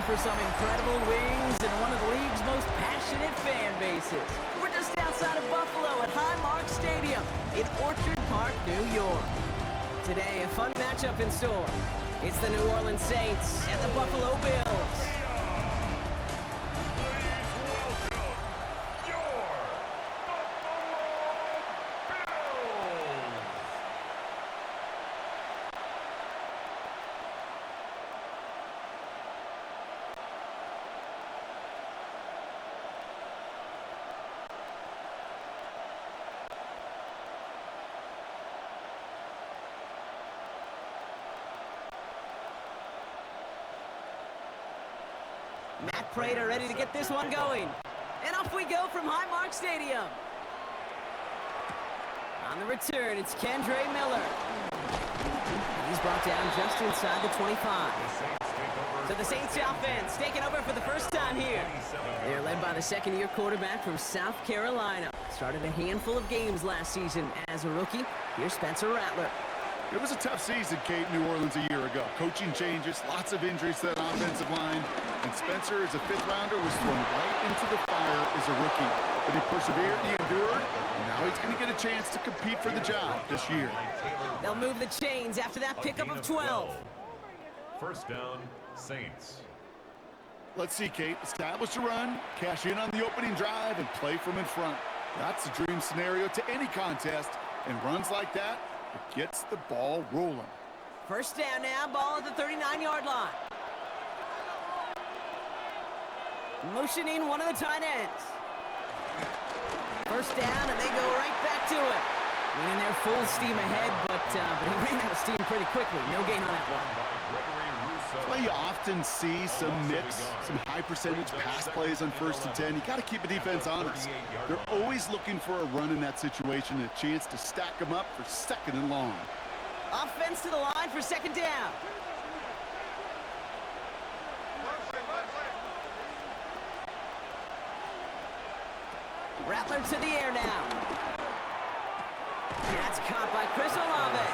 for some incredible wings and one of the league's most passionate fan bases. We're just outside of Buffalo at Highmark Stadium in Orchard Park, New York. Today, a fun matchup in store. It's the New Orleans Saints and the Buffalo Bills. Matt Prater ready to get this one going. And off we go from Highmark Stadium. On the return, it's Kendre Miller. He's brought down just inside the 25. So the Saints offense taking over for the first time here. They're led by the second-year quarterback from South Carolina. Started a handful of games last season as a rookie. Here's Spencer Rattler. It was a tough season, Kate, New Orleans a year ago. Coaching changes, lots of injuries to that offensive line. And Spencer, as a fifth-rounder, was thrown right into the fire as a rookie. But he persevered, he endured, and now he's going to get a chance to compete for the job this year. They'll move the chains after that pickup of 12. First down, Saints. Let's see, Kate. Establish a run, cash in on the opening drive, and play from in front. That's a dream scenario to any contest, and runs like that, it gets the ball rolling. First down now, ball at the 39-yard line. Motioning one of the tight ends. First down, and they go right back to it. Winning their full steam ahead, but he ran out of steam pretty quickly. No gain on that one. That's why you often see some mix, some high-percentage pass plays on 1st and 10. You got to keep the defense honest. They're always looking for a run in that situation, a chance to stack them up for 2nd and long. Offense to the line for 2nd down. Rattler to the air now. That's caught by Chris Olave.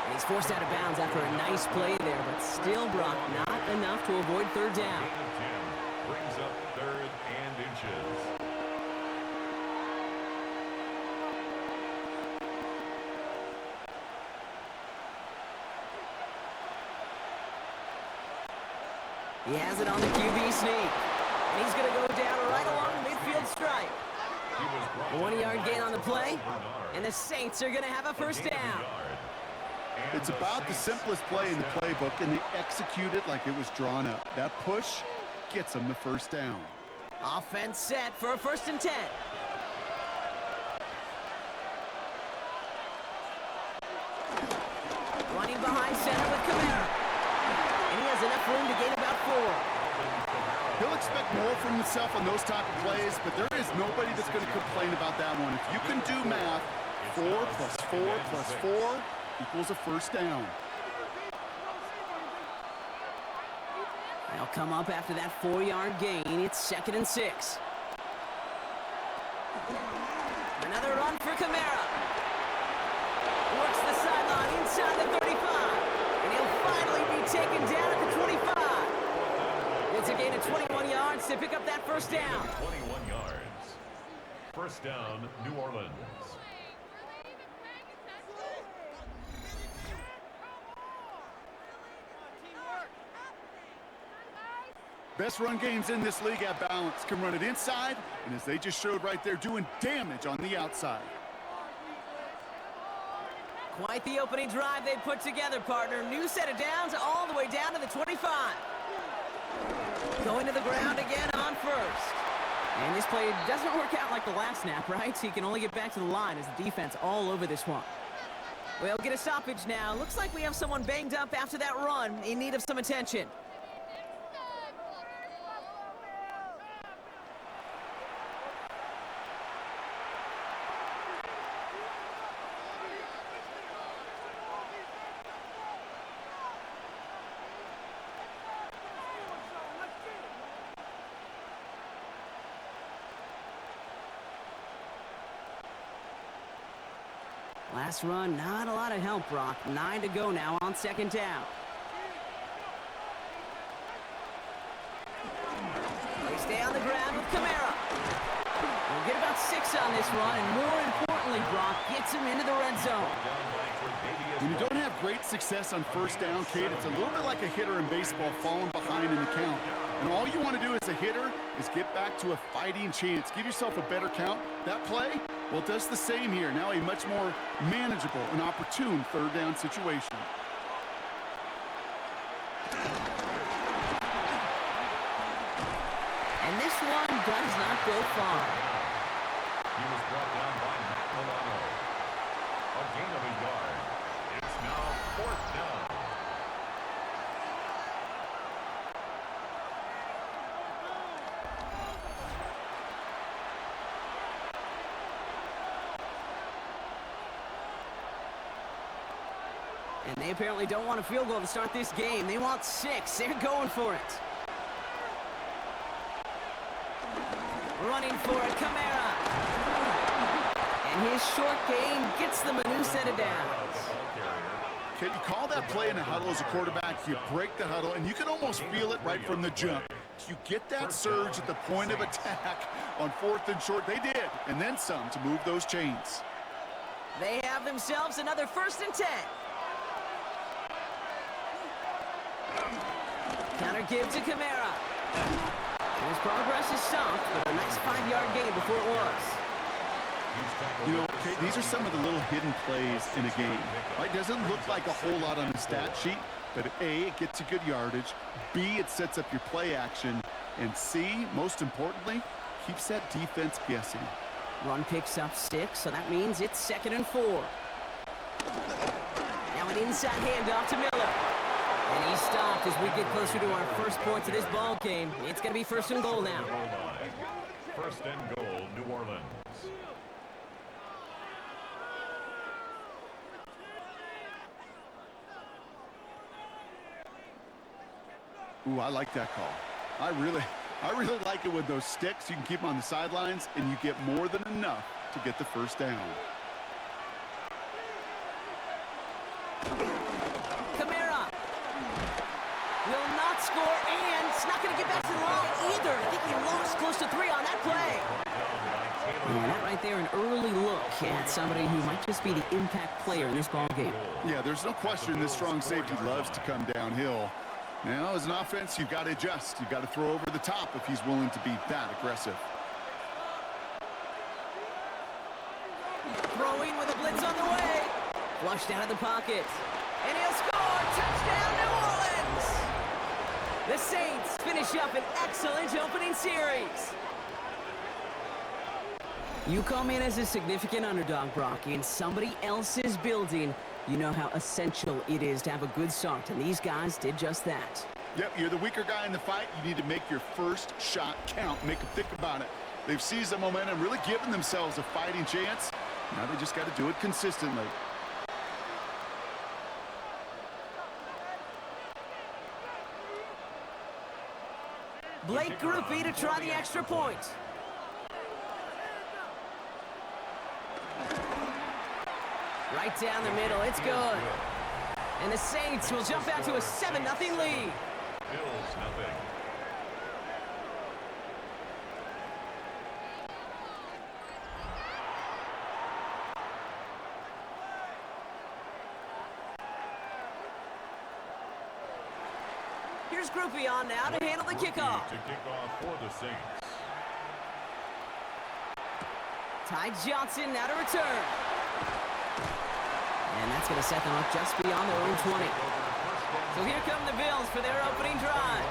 And he's forced out of bounds after a nice play there, but still, Brock, not enough to avoid 3rd down. Brings up 3rd and inches. He has it on the QB sneak. And he's going to go down right along the midfield stripe. A 1-yard gain on the play, and the Saints are going to have a first down. It's about the simplest play in the playbook, and they execute it like it was drawn up. That push gets them the first down. Offense set for a 1st and 10. Running behind center with Kamara. And he has enough room to gain about 4. He'll expect more from himself on those type of plays, but there is nobody that's going to complain about that one. If you can do math, 4 plus 4 plus 4 equals a first down. They'll come up after that 4-yard gain. It's 2nd and 6. Another run for Kamara. Works the sideline inside the 35. And he'll finally be taken down at the 25. It's a gain of 21 yards to pick up that first down. 21 yards. First down, New Orleans. Best run games in this league have balance. Can run it inside, and as they just showed right there, doing damage on the outside. Quite the opening drive they put together, partner. New set of downs all the way down to the 25. Going to the ground again on 1st. And this play doesn't work out like the last snap, right? So he can only get back to the line as the defense all over this one. We'll get a stoppage now. Looks like we have someone banged up after that run in need of some attention. Last run, not a lot of help, Brock. 9 to go now on 2nd down. stay on the ground with Kamara. We'll get about 6 on this run, and more importantly, Brock gets him into the red zone. When you don't have great success on first down, Kate, it's a little bit like a hitter in baseball falling behind in the count. And all you want to do as a hitter is get back to a fighting chance. Give yourself a better count. That play, well, it does the same here. Now a much more manageable and opportune third down situation. And this one does not go far. He was brought down by Milano. A gain of a yard. It's now 4th down. And they apparently don't want a field goal to start this game. They want 6. They're going for it. Running for it, Kamara. And his short game gets them a new set of downs. Can you call that play in a huddle as a quarterback? You break the huddle, and you can almost feel it right from the jump. You get that surge at the point of attack on 4th and short. They did, and then some to move those chains. They have themselves another 1st and 10. Counter give to Kamara. His progress is stopped, but a nice 5-yard gain before it was. You know, Kate, these are some of the little hidden plays in a game. Right? Doesn't look like a whole lot on the stat sheet, but A, it gets you good yardage. B, it sets up your play action. And C, most importantly, keeps that defense guessing. Run picks up 6, so that means it's 2nd and 4. Now an inside handoff to Miller. And he stopped as we get closer to our first points of this ball game. It's going to be 1st and goal now. 1st and goal, New Orleans. Ooh, I like that call. I really like it with those sticks. You can keep them on the sidelines, and you get more than enough to get the 1st down. Kamara will not score, and it's not going to get back to the line either. I think he lost close to 3 on that play. And that right there, an early look at somebody who might just be the impact player in this ball game. Yeah, there's no question this strong safety loves to come downhill. Now, as an offense, you've got to adjust. You've got to throw over the top if he's willing to be that aggressive. Throwing with a blitz on the way. Flushed out of the pocket. And he'll score. Touchdown, New Orleans. The Saints finish up an excellent opening series. You come in as a significant underdog, Brock, in somebody else's building. You know how essential it is to have a good start, and these guys did just that. Yep, you're the weaker guy in the fight. You need to make your first shot count. Make them think about it. They've seized the momentum, really given themselves a fighting chance. Now they just got to do it consistently. Blake Grupe to try the extra point. Right down the middle, it's good. And the Saints will jump out to a 7-0 lead. Bills, nothing. Here's Grupe on now to handle the kickoff. To kick off for the Saints. Ty Johnson now to return. And that's going to set them up just beyond their own 20. So here come the Bills for their opening drive.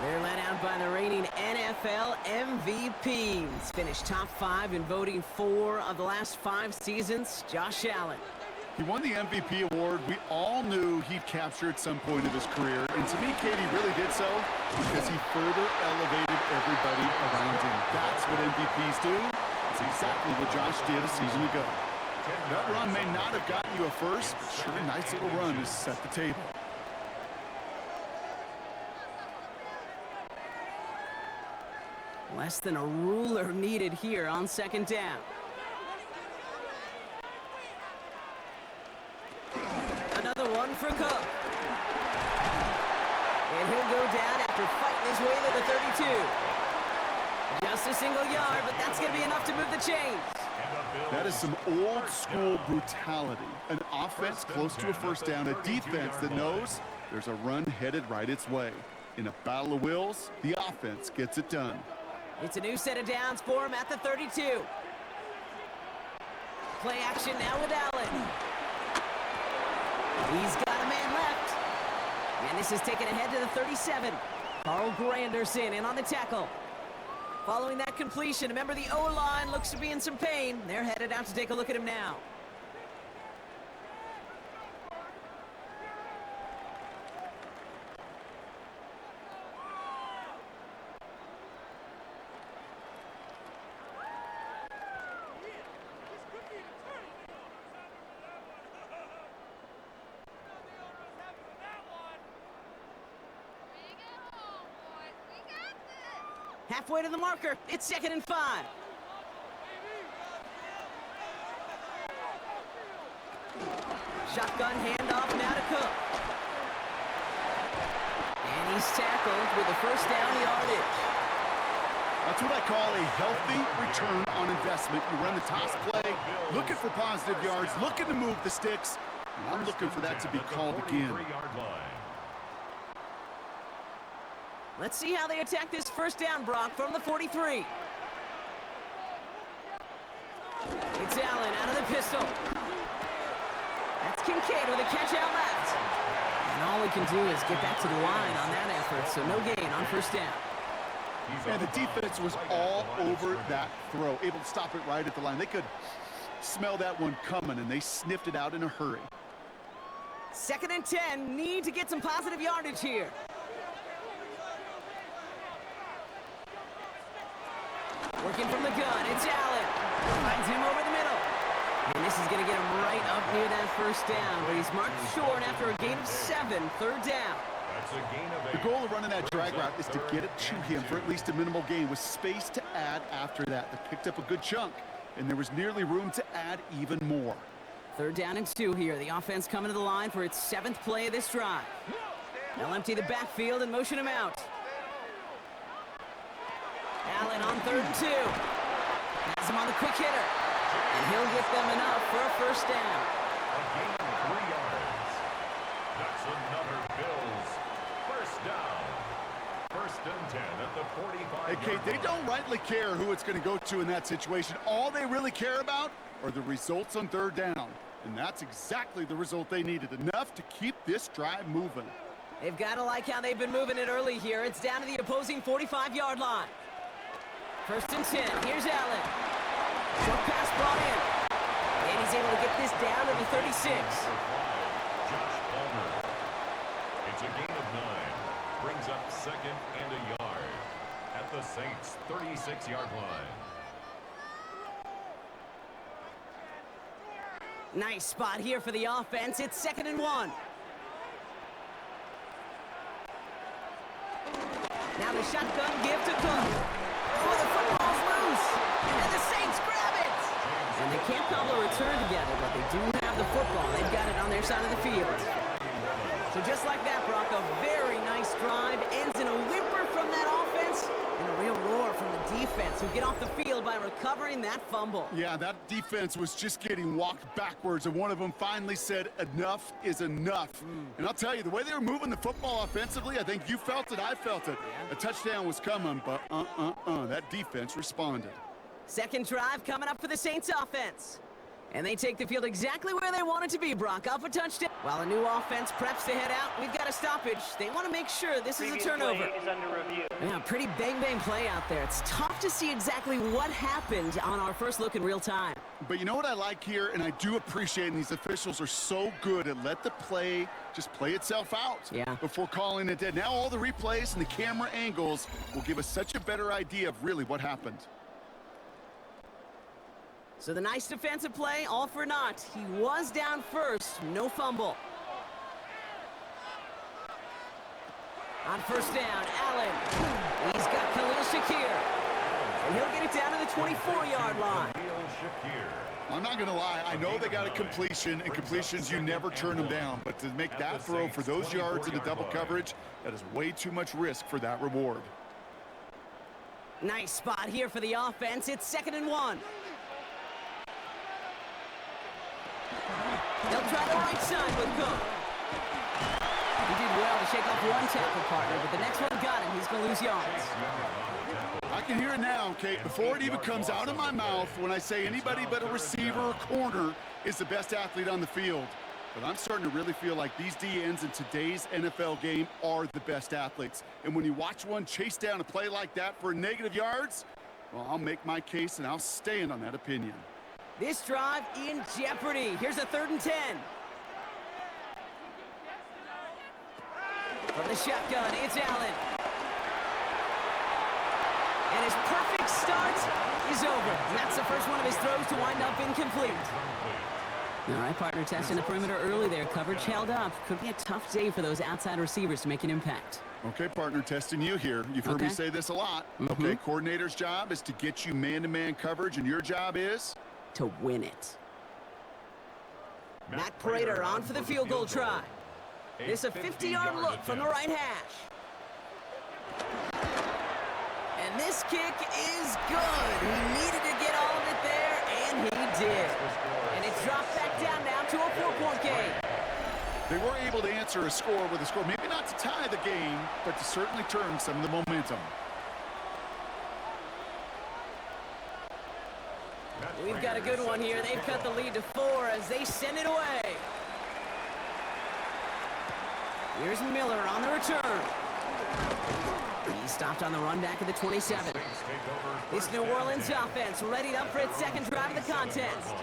They're led out by the reigning NFL MVPs. Finished top 5 in voting 4 of the last 5 seasons, Josh Allen. He won the MVP award. We all knew he'd capture at some point of his career. And to me, Katie really did so because he further elevated everybody around him. That's what MVPs do. It's exactly what Josh did a season ago. That run may not have gotten you a first, but sure a nice little run to set the table. Less than a ruler needed here on second down. Another one for Cook. And he'll go down after fighting his way to the 32. Just a single yard, but that's going to be enough to move the chains. That is some old school brutality. An offense close to a first down, a defense that knows there's a run headed right its way. In a battle of wills, the offense gets it done. It's a new set of downs for him at the 32. Play action now with Allen. He's got a man left. And this is taken ahead to the 37. Carl Granderson in on the tackle. Following that completion, remember the O-line looks to be in some pain. They're headed out to take a look at him now. Halfway to the marker. It's 2nd and 5. Shotgun handoff now to Cook. And he's tackled with a first down yardage. That's what I call a healthy return on investment. You run the toss play, looking for positive yards, looking to move the sticks. And I'm looking for that to be called again. Let's see how they attack this first down, Brock, from the 43. It's Allen out of the pistol. That's Kincaid with a catch out left. And all we can do is get back to the line on that effort, so no gain on first down. And the defense was all over that throw, able to stop it right at the line. They could smell that one coming, and they sniffed it out in a hurry. 2nd and 10, need to get some positive yardage here. Working from the gun, it's Allen. Finds him over the middle. And this is going to get him right up near that first down, but he's marked short after a gain of 7, 3rd down. The goal of running that drag route is to get it to him for at least a minimal gain with space to add after that. They picked up a good chunk, and there was nearly room to add even more. 3rd down and 2 here. The offense coming to the line for its 7th play of this drive. They'll empty the backfield and motion him out. Allen on 3rd and 2. Has him on the quick hitter. And he'll get them enough for a first down. A gain of 3 yards. That's another Bills first down. 1st and 10 at the 45. Hey, Kate, they don't rightly care who it's going to go to in that situation. All they really care about are the results on 3rd down. And that's exactly the result they needed. Enough to keep this drive moving. They've got to like how they've been moving it early here. It's down to the opposing 45-yard line. 1st and 10. Here's Allen. Short pass brought in. And he's able to get this down to the 36. Josh Palmer. It's a gain of 9. Brings up 2nd and a yard at the Saints' 36-yard line. Nice spot here for the offense. It's 2nd and 1. Now the shotgun give to Cook. Oh, the football's loose. And the Saints grab it. And they can't cobble a return together, but they do have the football. They've got it on their side of the field. So just like that, Brock, a very nice drive ends in a whimper from that offense and a real roar from the defense, who get off the field by recovering that fumble. Yeah, that defense was just getting walked backwards, and one of them finally said, enough is enough. And I'll tell you, the way they were moving the football offensively, I think you felt it, I felt it. A touchdown was coming, but that defense responded. 2nd drive coming up for the Saints offense. And they take the field exactly where they want it to be, Brock. Up a touchdown. While the new offense preps to head out, we've got a stoppage. They want to make sure this is a turnover. Is under review. Yeah, pretty bang-bang play out there. It's tough to see exactly what happened on our first look in real time. But you know what I like here, and I do appreciate, and these officials are so good at let the play just play itself out before calling it dead. Now all the replays and the camera angles will give us such a better idea of really what happened. So the nice defensive play, all for naught. He was down first, no fumble. On first down, Allen. He's got Khalil Shakir. And he'll get it down to the 24-yard line. I'm not going to lie. I know they got a completion, and completions, you never turn them down. But to make that throw for those yards into double coverage, that is way too much risk for that reward. Nice spot here for the offense. It's 2nd and 1. They'll try the right side with Cook. He did well to shake off one tackle partner, but the next one got him. He's going to lose yards. I can hear it now, Kate, before it even comes out of my mouth when I say anybody but a receiver or corner is the best athlete on the field. But I'm starting to really feel like these DNs in today's NFL game are the best athletes. And when you watch one chase down a play like that for negative yards, well, I'll make my case and I'll stand on that opinion. This drive in jeopardy. Here's a 3rd and 10. From the shotgun, it's Allen. And his perfect start is over. And that's the first one of his throws to wind up incomplete. All right, partner, testing the perimeter early there. Coverage held up. Could be a tough day for those outside receivers to make an impact. Okay, partner, testing you here. You've heard me say this a lot. Okay, coordinator's job is to get you man-to-man coverage, and your job is? To win it. Matt Prater on for the field goal try. This a 50-yard look from the right hash. And this kick is good. He needed to get all of it there, and he did. And it's dropped back down now to a 4-point game. They were able to answer a score with a score, maybe not to tie the game, but to certainly turn some of the momentum. We've got a good one here. They've cut the lead to 4 as they send it away. Here's Miller on the return. He stopped on the run back at the 27. This New Orleans offense readied up for its 2nd drive of the contest.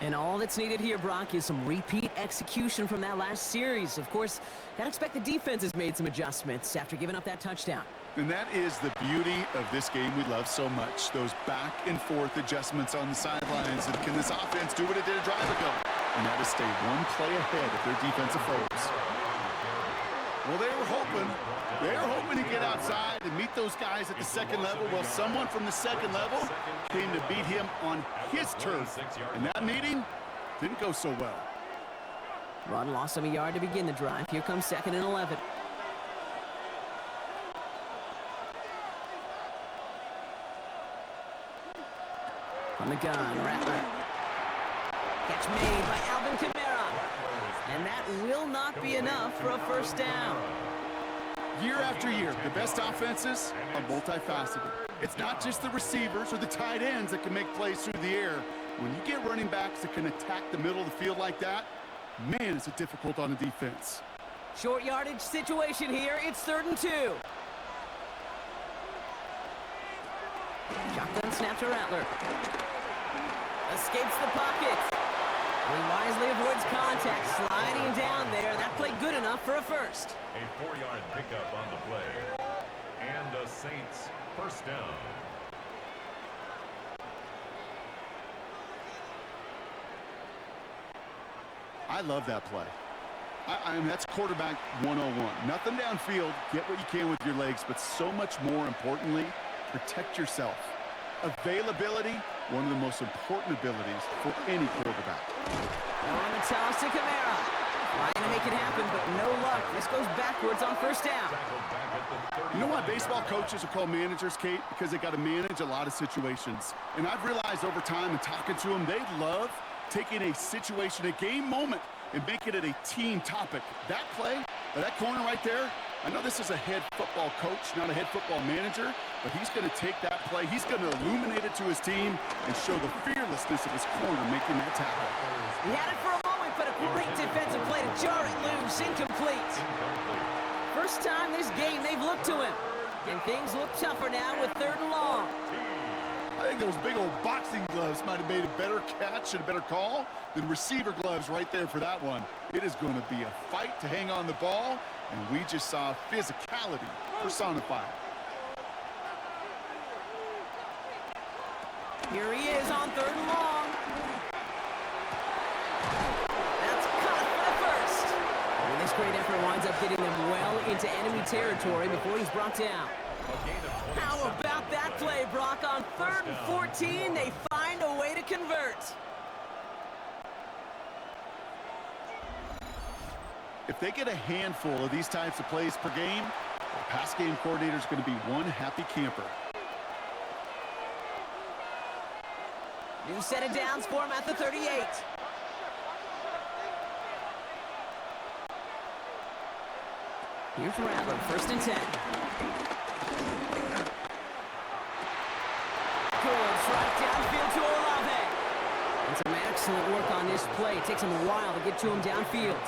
And all that's needed here, Brock, is some repeat execution from that last series. Of course, gotta expect the defense has made some adjustments after giving up that touchdown. And that is the beauty of this game we love so much. Those back and forth adjustments on the sidelines. And can this offense do what it did a drive ago? And that is stay one play ahead of their defensive foes. Well, they were hoping to get outside and meet those guys at the 2nd level. Well, someone from the 2nd level came to beat him on his turf. And that meeting didn't go so well. Run lost him a yard to begin the drive. Here comes 2nd and 11. From the gun, Rattler. Catch made by Alvin Kamara. And that will not be enough for a 1st down. Year after year, the best offenses are multifaceted. It's not just the receivers or the tight ends that can make plays through the air. When you get running backs that can attack the middle of the field like that, man, is it difficult on the defense. Short yardage situation here. It's 3rd and 2. Shotgun snap to Rattler. Escapes the pocket. He wisely avoids contact. Sliding down there. That play good enough for a 1st. A 4-yard pickup on the play. And the Saints 1st down. I love that play. I mean, that's quarterback 101. Nothing downfield. Get what you can with your legs, but so much more importantly, protect yourself. Availability, one of the most important abilities for any quarterback. On the toss to Kamara. Trying to make it happen, but no luck. This goes backwards on 1st down. You know why baseball coaches are called managers, Kate? Because they got to manage a lot of situations. And I've realized over time and talking to them, they love taking a situation, a game moment, and making it a team topic. That play, or that corner right there, I know this is a head football coach, not a head football manager, but he's going to take that play, he's going to illuminate it to his team and show the fearlessness of his corner making that tackle. He had it for a moment, but a great defensive play to jar it loose, incomplete. First time this game they've looked to him, and things look tougher now with 3rd and long. I think those big old boxing gloves might have made a better catch and a better call than receiver gloves right there for that one. It is going to be a fight to hang on the ball, and we just saw physicality personified. Here he is on 3rd and long. That's caught for the 1st. And this great effort winds up getting them well into enemy territory before he's brought down. How about that play, Brock? On 3rd and 14, they find a way to convert. If they get a handful of these types of plays per game, the pass game coordinator is going to be one happy camper. New set of downs for him at the 38. Here's Rattler, 1st and 10. Good strike downfield to Olave. And some excellent work on this play. It takes him a while to get to him downfield.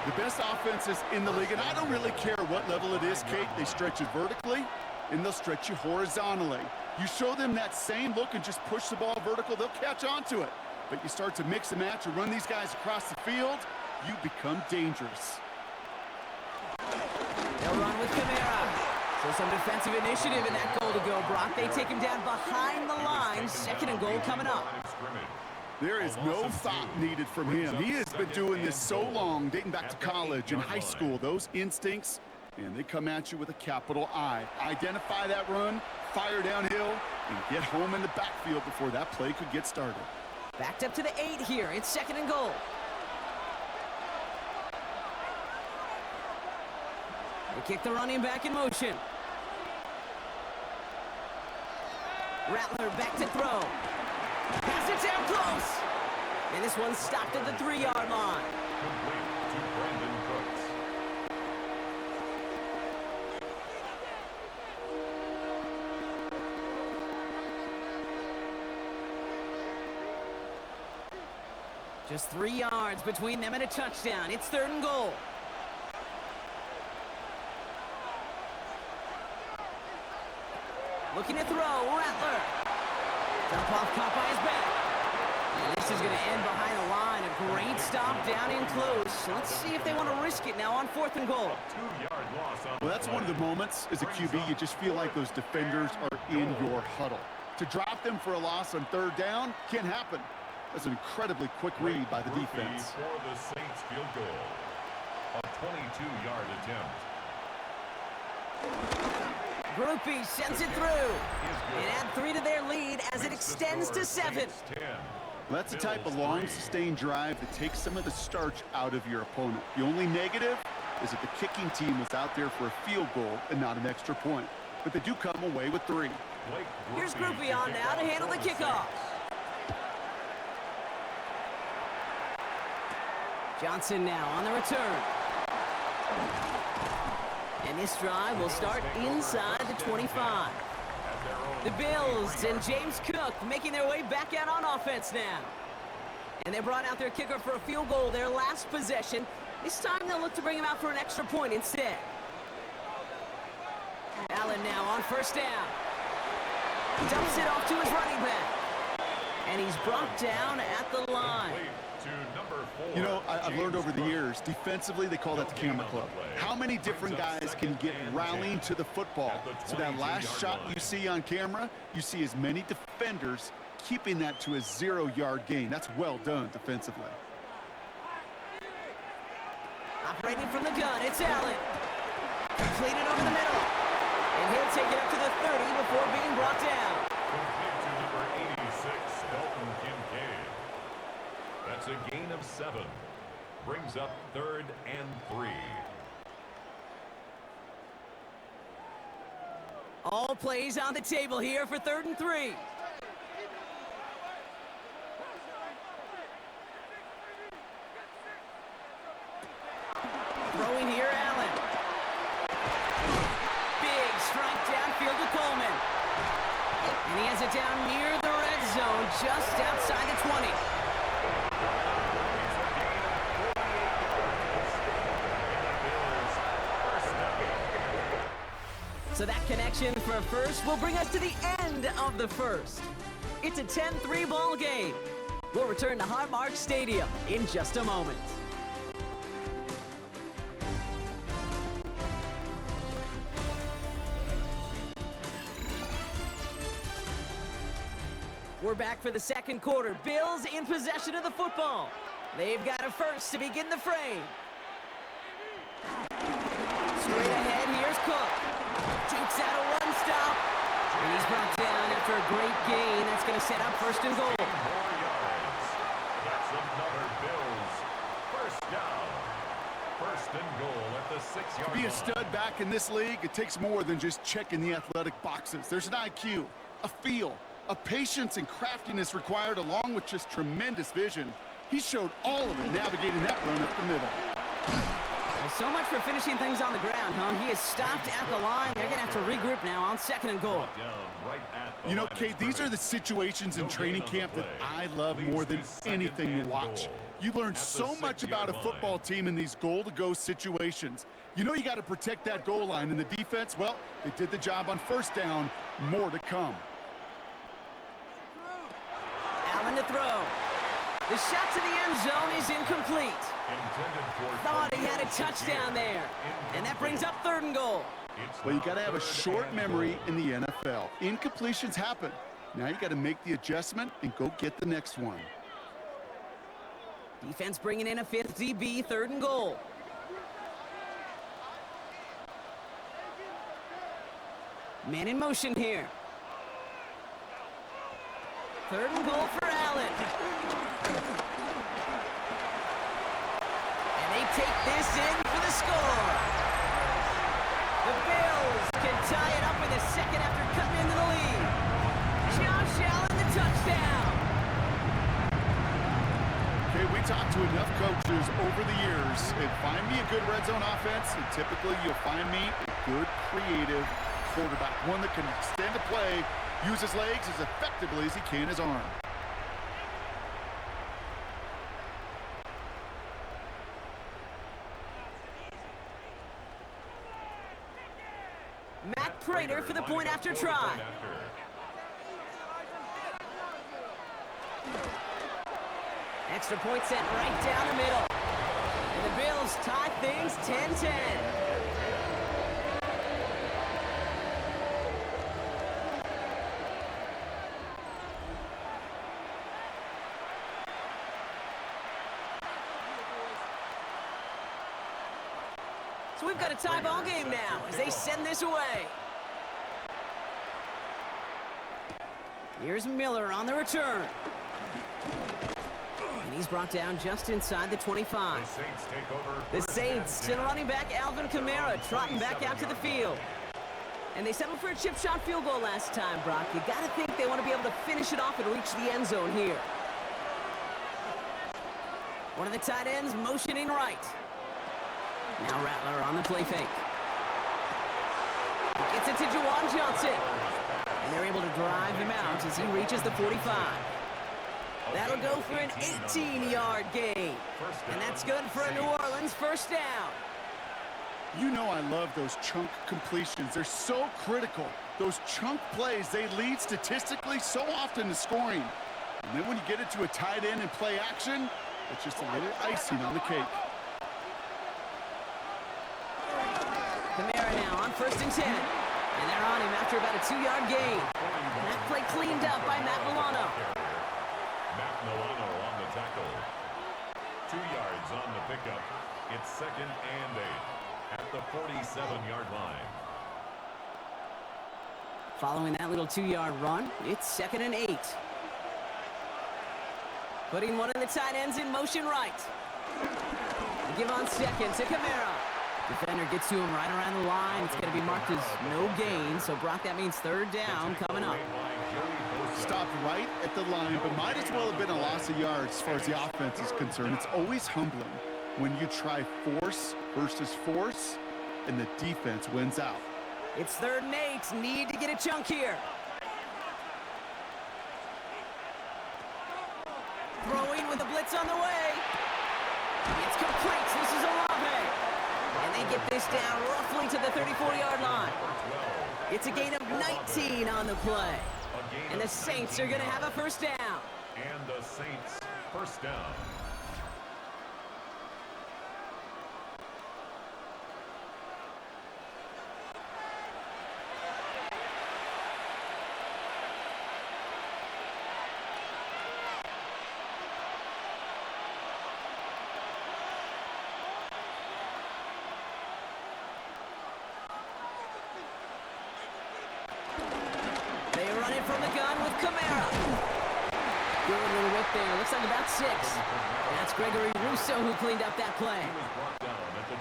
The best offenses in the league, and I don't really care what level it is, Kate. They stretch it vertically, and they'll stretch you horizontally. You show them that same look and just push the ball vertical, they'll catch on to it. But you start to mix and match and run these guys across the field, you become dangerous. They'll run with Kamara. So some defensive initiative in that goal to go, Brock. They take him down behind the line. 2nd and goal coming up. There is no thought needed from him. He has been doing this so long, dating back to college and high school. Those instincts, and they come at you with a capital I. Identify that run, fire downhill, and get home in the backfield before that play could get started. Backed up to the 8 here. It's 2nd and goal. They kick the running back in motion. Rattler back to throw. Pass it down close. And this one's stopped at the 3-yard line. Complete to Brandon Cooks. Just 3 yards between them and a touchdown. It's 3rd and goal. Looking to throw, Rattler. Dump off caught by his back. And this is going to end behind the line. A great stop down in close. Let's see if they want to risk it now on 4th and goal. 2-yard loss on Well, that's one of the moments as a QB, you just feel like those defenders are in your huddle. To drop them for a loss on 3rd down can't happen. That's an incredibly quick read by the defense. For the Saints field goal. A 22-yard attempt. Groupie sends it through. And add 3 to their lead as it extends to 7. That's the type of long, sustained drive that takes some of the starch out of your opponent. The only negative is that the kicking team was out there for a field goal and not an extra point. But they do come away with 3. Here's Groupie on now to handle the kickoff. Johnson now on the return. And this drive will start inside the 25. The Bills and James Cook making their way back out on offense now. And they brought out their kicker for a field goal their last possession. This time they'll look to bring him out for an extra point instead. Allen now on 1st down. Dumps it off to his running back. And he's brought down at the line. You know, I've learned over the years, defensively, they call that the camera club. How many different guys can get rallying to the football? So that last shot you see on camera, you see as many defenders keeping that to a 0-yard gain. That's well done defensively. Operating from the gun, it's Allen. Completed over the middle. And he'll take it up to the 30 before being brought down. Complete to number 86, Dalton Kincaid. That's a gain of 7. Brings up 3rd and 3. All plays on the table here for 3rd and 3. Throwing here, Allen. Big strike downfield to Coleman. And he has it down near the red zone, just outside the 20. So that connection for first will bring us to the end of the first. It's a 10-3 ball game. We'll return to Highmark Stadium in just a moment. We're back for the 2nd quarter. Bills in possession of the football. They've got a first to begin the frame. Straight ahead, here's Cook. Takes out a run stop. And he's brought down after a great gain. That's going to set up 1st and goal. 4 yards. That's another Bills. 1st down. 1st and goal at the 6-yard line. To be a stud back in this league, it takes more than just checking the athletic boxes. There's an IQ, a feel, A patience and craftiness required along with just tremendous vision. He showed all of it navigating that run up the middle. Well, so much for finishing things on the ground, huh? He is stopped at the line. They're going to have to regroup now on 2nd and goal. You know, Kate, these are the situations in training camp that I love more than anything to watch. You learn so much about a football team in these goal-to-go situations. You know you got to protect that goal line, and the defense, well, they did the job on 1st down. More to come. Allen to throw. The shot to the end zone is incomplete. Thought he had a touchdown there. And that brings up 3rd and goal. Well, you got to have a short memory in the NFL. Incompletions happen. Now you got to make the adjustment and go get the next one. Defense bringing in a 5th DB, 3rd and goal. Man in motion here. 3rd and goal for Allen. And they take this in for the score. The Bills can tie it up in the 2nd after cutting into the lead. Josh Allen, the touchdown. Okay, we talked to enough coaches over the years, and find me a good red zone offense, and typically you'll find me a good creative quarterback, one that can extend a play, use his legs as effectively as he can his arm. Matt Prater for the point after try. Extra point sent right down the middle. And the Bills tie things 10-10. So we've got a tie ball game now as they send this away. Here's Miller on the return. And he's brought down just inside the 25. The Saints send running back Alvin Kamara trotting back out to the field. And they settled for a chip shot field goal last time, Brock. You got to think they want to be able to finish it off and reach the end zone here. One of the tight ends motioning right. Now Rattler on the play fake. Gets it to Juwan Johnson. And they're able to drive him out as he reaches the 45. That'll go for an 18-yard gain. And that's good for a New Orleans 1st down. You know I love those chunk completions. They're so critical. Those chunk plays, they lead statistically so often to scoring. And then when you get it to a tight end and play action, it's just a little icing on the cake. Kamara now on 1st and 10. And they're on him after about a 2-yard gain. And that play cleaned up by Matt Milano. Matt Milano on the tackle. 2 yards on the pickup. It's 2nd and 8 at the 47-yard line. Following that little 2-yard run, it's 2nd and 8. Putting one of the tight ends in motion right. They give on 2nd to Kamara. Defender gets to him right around the line. It's going to be marked as no gain. So, Brock, that means 3rd down coming up. Stopped right at the line, but might as well have been a loss of yards as far as the offense is concerned. It's always humbling when you try force versus force, and the defense wins out. It's 3rd and 8. Need to get a chunk here. Throwing with a blitz on the way. It's complete. This is Olave. And they get this down roughly to the 34-yard line. It's a gain of 19 on the play. And the Saints are going to have a 1st down. And the Saints 1st down. They run it from the gun with Kamara. Good little whip there. Looks like about 6. That's Gregory Rousseau who cleaned up that play.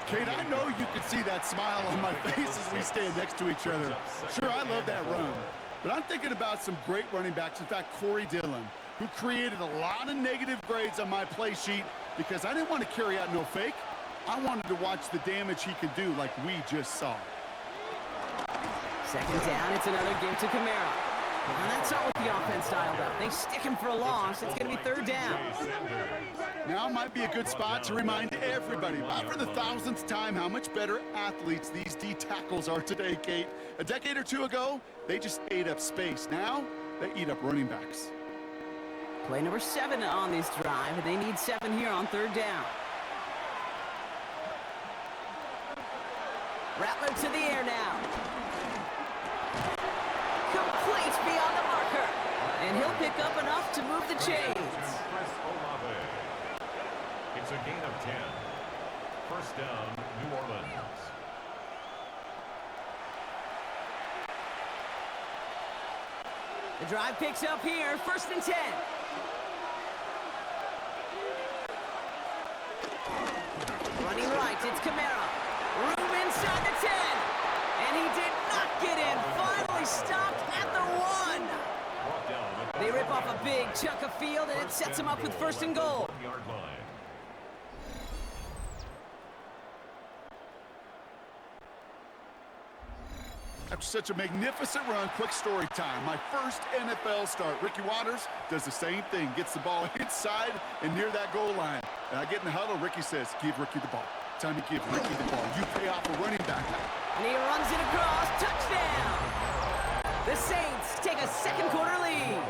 Kate, I know you can see that smile on my face as we stand next to each other. Sure, I love that run. But I'm thinking about some great running backs. In fact, Corey Dillon, who created a lot of negative grades on my play sheet because I didn't want to carry out no fake. I wanted to watch the damage he could do like we just saw. Second down, it's another give to Kamara. And that's not what the offense dialed up. They stick him for a loss. It's going to be third down. Now might be a good spot to remind everybody, about for the 1000th time, how much better athletes these D tackles are today, Kate. A decade or two ago, they just ate up space. Now, they eat up running backs. Play number 7 on this drive, and they need 7 here on third down. Rattler to the air now. Complete beyond the marker. And he'll pick up enough to move the chains. It's a gain of 10. First down, New Orleans. The drive picks up here, first and 10. Running right, it's Kamara. Room inside the 10. And he did not get in. Finally stopped at the 1. They rip off a big chunk of field, and it sets him up with first and goal. After such a magnificent run, quick story time. My first NFL start. Ricky Watters does the same thing. Gets the ball inside and near that goal line. And I get in the huddle. Ricky says, give Ricky the ball. Time to give Ricky the ball. You pay off a running back. And he runs it across. Touchdown! The Saints take a second quarter lead.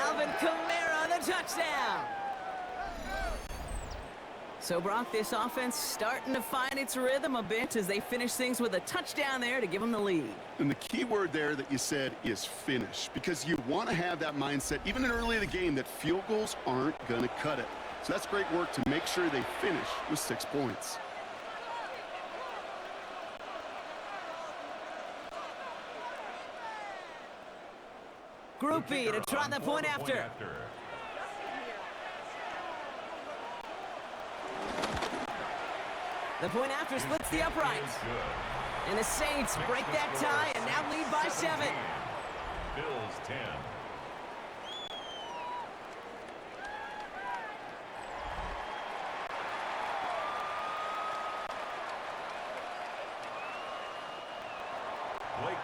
Alvin Kamara, the touchdown. So, Brock, this offense starting to find its rhythm a bit as they finish things with a touchdown there to give them the lead. And the key word there that you said is finish, because you want to have that mindset, even in early in the game, that field goals aren't going to cut it. So that's great work to make sure they finish with 6 points. Group B to try the point after. The point after splits the uprights. And the Saints break that tie and now lead by 7. Bills 10.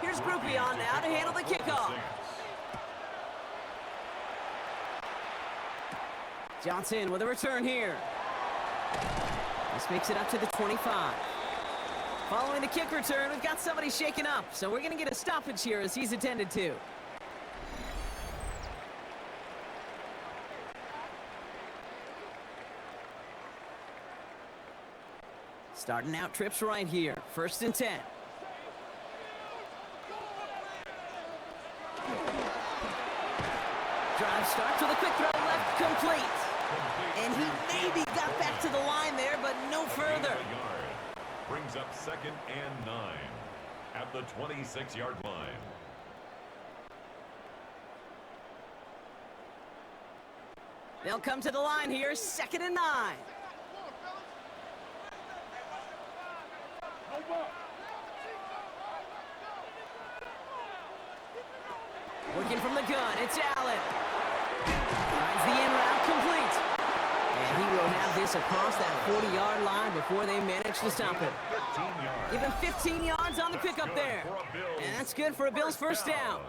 Here's Groupie on now to handle the kickoff. Johnson with a return here. This makes it up to the 25. Following the kick return, we've got somebody shaken up, so we're going to get a stoppage here as he's attended to. Starting out trips right here, first and 10. Drive starts with a quick throw left, complete. And he maybe got back to the line there, but no further. Brings up second and 9 at the 26-yard line. They'll come to the line here, second and 9. Working from the gun, it's Allen. Finds the in route complete. And he will have this across that 40-yard line before they manage to stop it. Give him 15 yards on the pickup there. And that's good for a Bills first down.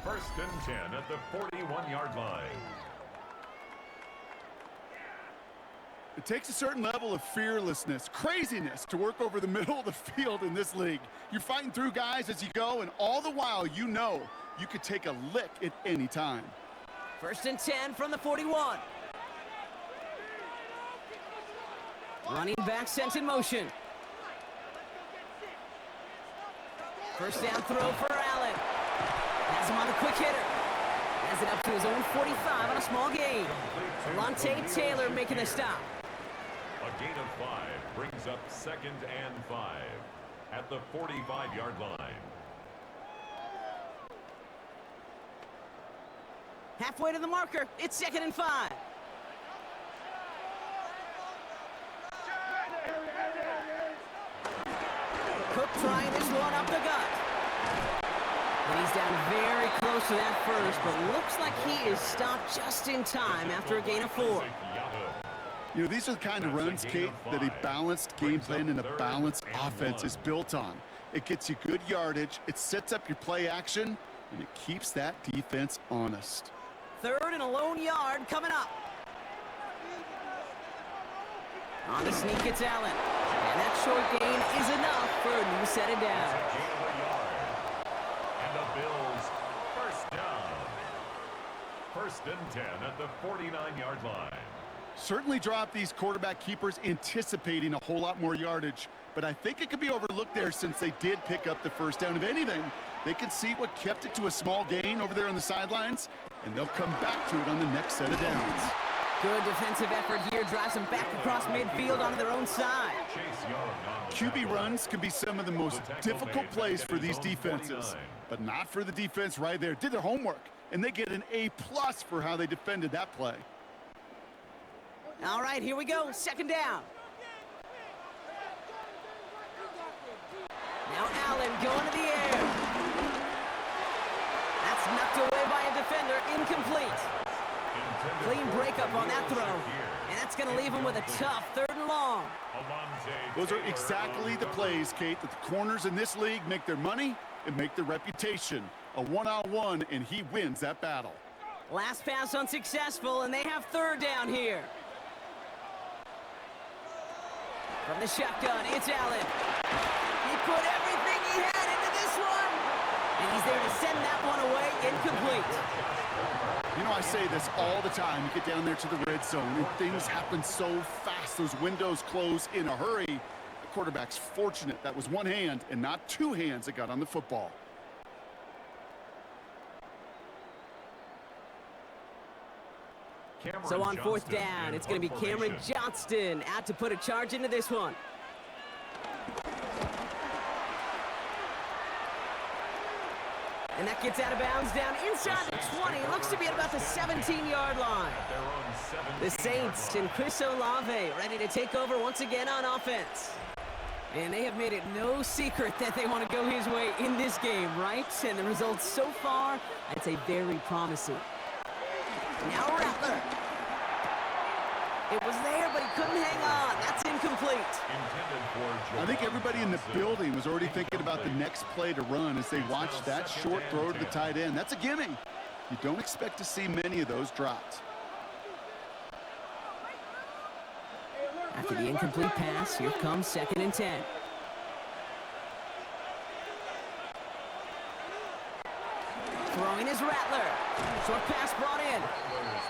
First and 10 at the 41-yard line. It takes a certain level of fearlessness, craziness to work over the middle of the field in this league. You're fighting through guys as you go, and all the while you know you could take a lick at any time. First and 10 from the 41. Running back sent in motion. First down throw for Allen. Has him on a quick hitter. Has it up to his own 45 on a small gain. Alontae Taylor making the stop. A gain of 5 brings up second and 5 at the 45-yard line. Halfway to the marker, it's second and 5. Cook trying this one up the gut. And he's down very close to that first, but looks like he is stopped just in time after a gain of 4. You know, these are the kind of runs, Kate, that a balanced game plan and a balanced offense is built on. It gets you good yardage, it sets up your play action, and it keeps that defense honest. 3rd and a lone yard coming up. On the sneak, it's Allen. And that short gain is enough for a new set of downs. And the Bills, first down. 1st and 10 at the 49-yard line. Certainly drop these quarterback keepers anticipating a whole lot more yardage, but I think it could be overlooked there since they did pick up the first down. If anything, they can see what kept it to a small gain over there on the sidelines, and they'll come back to it on the next set of downs. Good defensive effort here, drives them back across midfield onto their own side. QB runs can be some of the most difficult plays for these defenses, but not for the defense right there. Did their homework, and they get an A+ for how they defended that play. All right, here we go, 2nd down. Now Allen going to the air. That's knocked away by a defender, incomplete. Clean breakup on that throw, and that's going to leave him with a tough 3rd and long. Those are exactly the plays, Kate, that the corners in this league make their money and make their reputation. A one-on-one, and he wins that battle. Last pass unsuccessful, and they have 3rd down here. From the shotgun, it's Allen. He put everything he had into this one, and he's there to send that one away, incomplete. You know, I say this all the time. You get down there to the red zone, and things happen so fast. Those windows close in a hurry. The quarterback's fortunate that was one hand and not 2 hands that got on the football. So on 4th down, it's going to be Cameron Johnston out to put a charge into this one. And that gets out of bounds down inside the 20. Looks to be at about the 17-yard line. The Saints and Chris Olave ready to take over once again on offense. And they have made it no secret that they want to go his way in this game, right? And the results so far, I'd say very promising. Now Rattler. It was there, but he couldn't hang on. That's incomplete. I think everybody in the building was already thinking about the next play to run as they watched that short throw to the tight end. That's a gimme. You don't expect to see many of those dropped. After the incomplete pass, here comes 2nd and 10. Throwing is Rattler. Short pass brought in.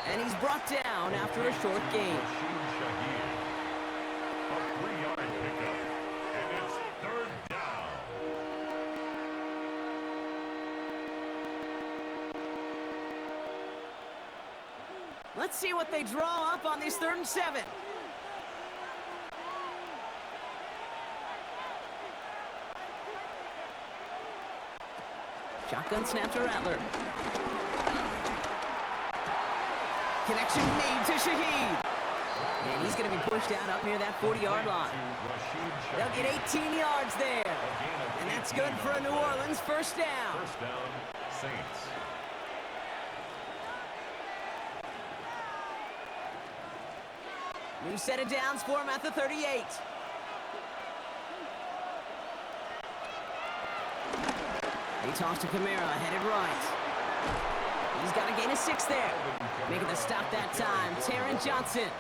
And he's brought down after a short gain. A 3-yard pickup. And it's 3rd down. Let's see what they draw up on these 3rd and 7. Shotgun snap to Rattler. Connection made to Shaheed. And he's going to be pushed out up near that 40-yard line. They'll get 18 yards there. And that's good for a New Orleans 1st down. 1st down, Saints. New set of downs for him at the 38. He tossed to Kamara, headed right. He's got a gain of 6 there. Making the stop that time, Taron Johnson.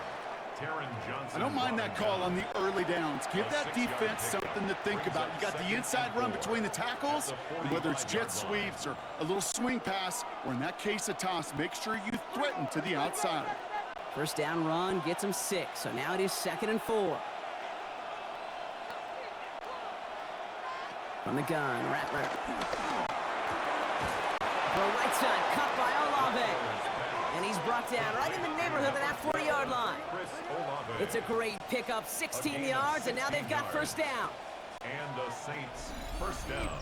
I don't mind that call on the early downs. Give that defense something to think about. You got the inside run between the tackles, and whether it's jet sweeps or a little swing pass, or in that case a toss, make sure you threaten to the outside. 1st down run gets him 6, so now it is 2nd and 4. From the gun, Rattler. For right side, cut by Olave. And he's brought down right in the neighborhood of that 40-yard line. It's a great pickup, 16 yards, and now they've got 1st down. And the Saints, 1st down.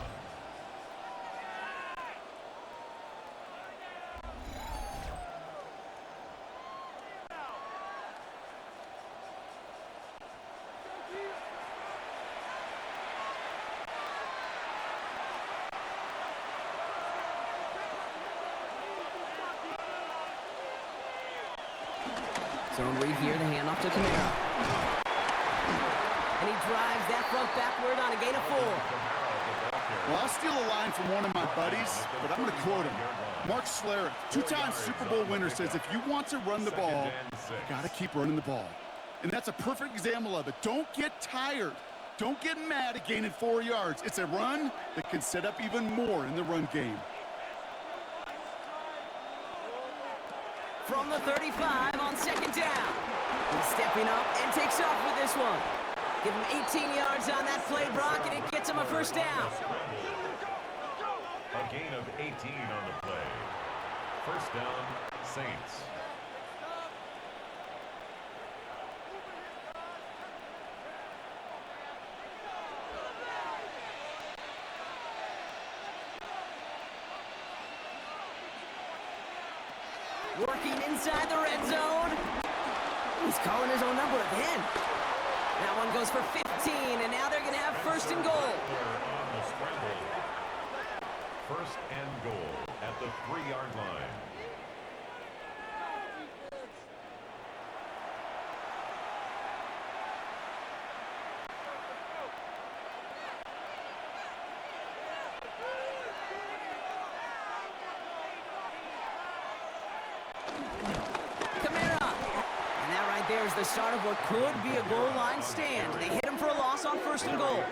Zone read here, the handoff to Kamara. And he drives that front backward on a gain of 4. Well, I'll steal a line from one of my buddies, but I'm going to quote him. Mark Schlereth, two-time Super Bowl winner, says if you want to run the ball, you got to keep running the ball. And that's a perfect example of it. Don't get tired. Don't get mad at gaining 4 yards. It's a run that can set up even more in the run game. From the 35 on second down. He's stepping up and takes off with this one. Give him 18 yards on that play, Brock, and it gets him a first down. A gain of 18 on the play. First down, Saints. Working inside the red zone. He's calling his own number again. That one goes for 15, and now they're going to have first and goal. On the scramble. First and goal at the 3-yard line. There's the start of what could be a goal line stand. They hit him for a loss on first and goal.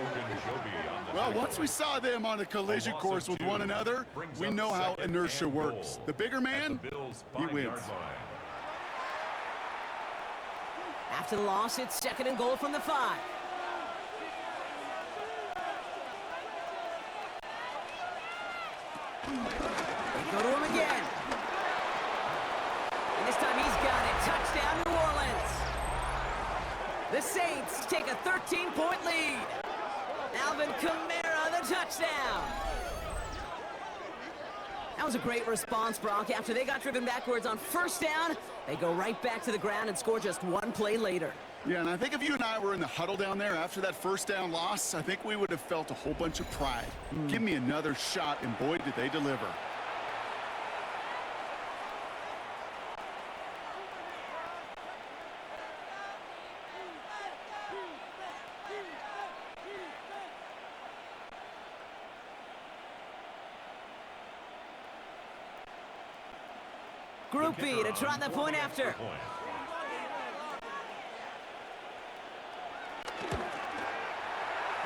Well, once we saw them on a collision course with one another, we know how inertia works. The bigger man, he wins. After the loss, it's second and goal from the 5. They go to him again. And this time he's got it. Touchdown, New Orleans. The Saints take a 13-point lead. Alvin Kamara, the touchdown. That was a great response, Brock. After they got driven backwards on first down, they go right back to the ground and score just one play later. Yeah, and I think if you and I were in the huddle down there after that first down loss, I think we would have felt a whole bunch of pride. Give me another shot, and boy, did they deliver. Group B to try the point after.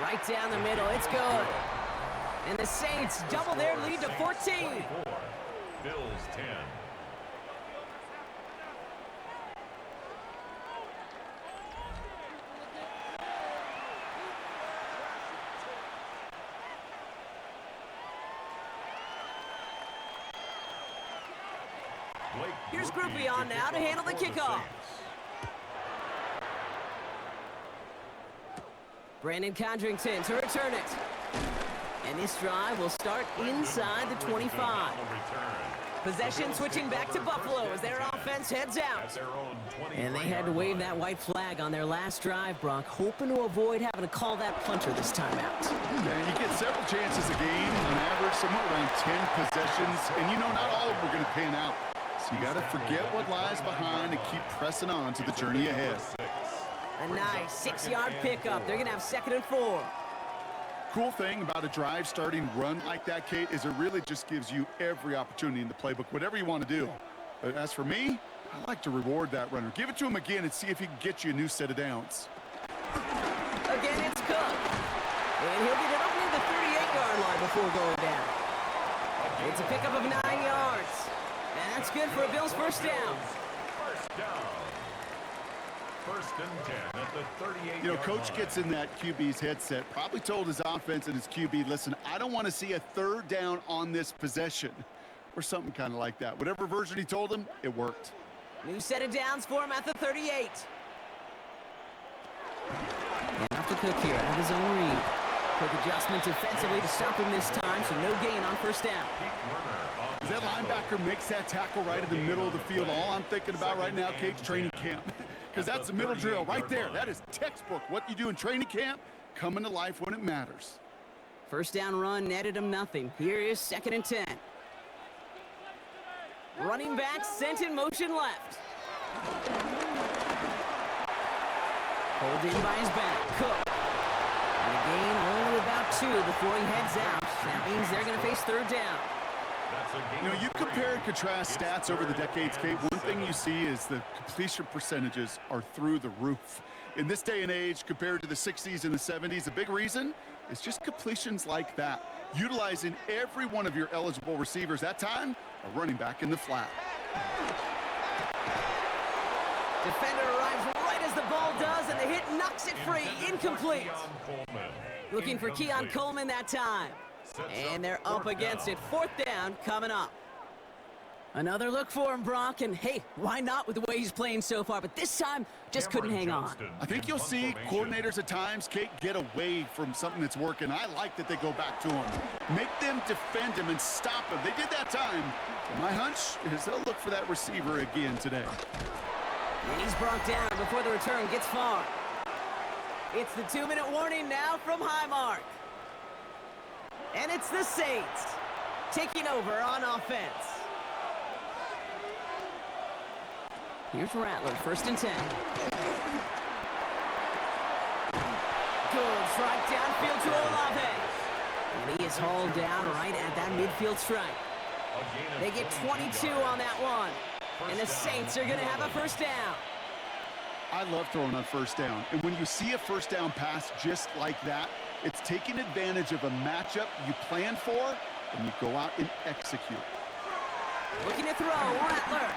Right down the middle, it's good. And the Saints double their lead to 14. Bills 10. Here's Groupie on now to handle the kickoff. Brandon Condrington to return it. And this drive will start inside the 25. Possession switching back to Buffalo as their offense heads out. And they had to wave that white flag on their last drive, Brock, hoping to avoid having to call that punter this time out. Yeah, you get several chances a game, on average, somewhere around 10 possessions. And you know, not all of them are going to pan out. So you got to forget what lies behind and keep pressing on to the journey ahead. A nice 6-yard pickup. They're going to have second and 4. Cool thing about a drive starting run like that, Kate, is it really just gives you every opportunity in the playbook, whatever you want to do. But as for me, I like to reward that runner. Give it to him again and see if he can get you a new set of downs. Again, it's Cook. And he'll get it up near the 38-yard line before going down. It's a pickup of 9 yards. And that's good for a Bills first down. First down. First and 10 at the 38-yard You know, Coach line. gets in that QB's headset, probably told his offense and his QB, listen, I don't want to see a third down on this possession. Or something kind of like that. Whatever version he told him, it worked. New set of downs for him at the 38. And off to Cook here, out of his own read. Quick adjustment defensively to stop him this time, so no gain on first down. As that linebacker makes that tackle right in the middle of the field, all I'm thinking about right now, Kate's training camp. Because that's the middle drill right there. That is textbook. What you do in training camp, coming to life when it matters. First down run netted him nothing. Here is second and 10. Running back sent in motion left. Pulled in by his back. Cook. And a gain only about 2 before he heads out. That means they're going to face third down. You know, you compare and contrast stats over the decades, Kate. One thing you see is the completion percentages are through the roof. In this day and age, compared to the 60s and the 70s, a big reason is just completions like that. Utilizing every one of your eligible receivers. That time, a running back in the flat. Defender arrives right as the ball does, and the hit knocks it free. Incomplete. Looking for Keon Coleman that time. And they're up against it. Fourth down coming up. Another look for him, Brock, and hey, why not with the way he's playing so far? But this time, just couldn't hang on. I think you'll see coordinators at times, Kate, get away from something that's working. I like that they go back to him. Make them defend him and stop him. They did that time. And my hunch is they'll look for that receiver again today. And he's brought down before the return gets far. It's the 2-minute warning now from Highmark. And it's the Saints taking over on offense. Here's Rattler, 1st and 10. Good strike downfield to Olave. And he is hauled down right at that midfield strike. They get 22 on that one. And the Saints are going to have a first down. I love throwing on first down. And when you see a first down pass just like that, it's taking advantage of a matchup you plan for, and you go out and execute. Looking to throw, Rattler.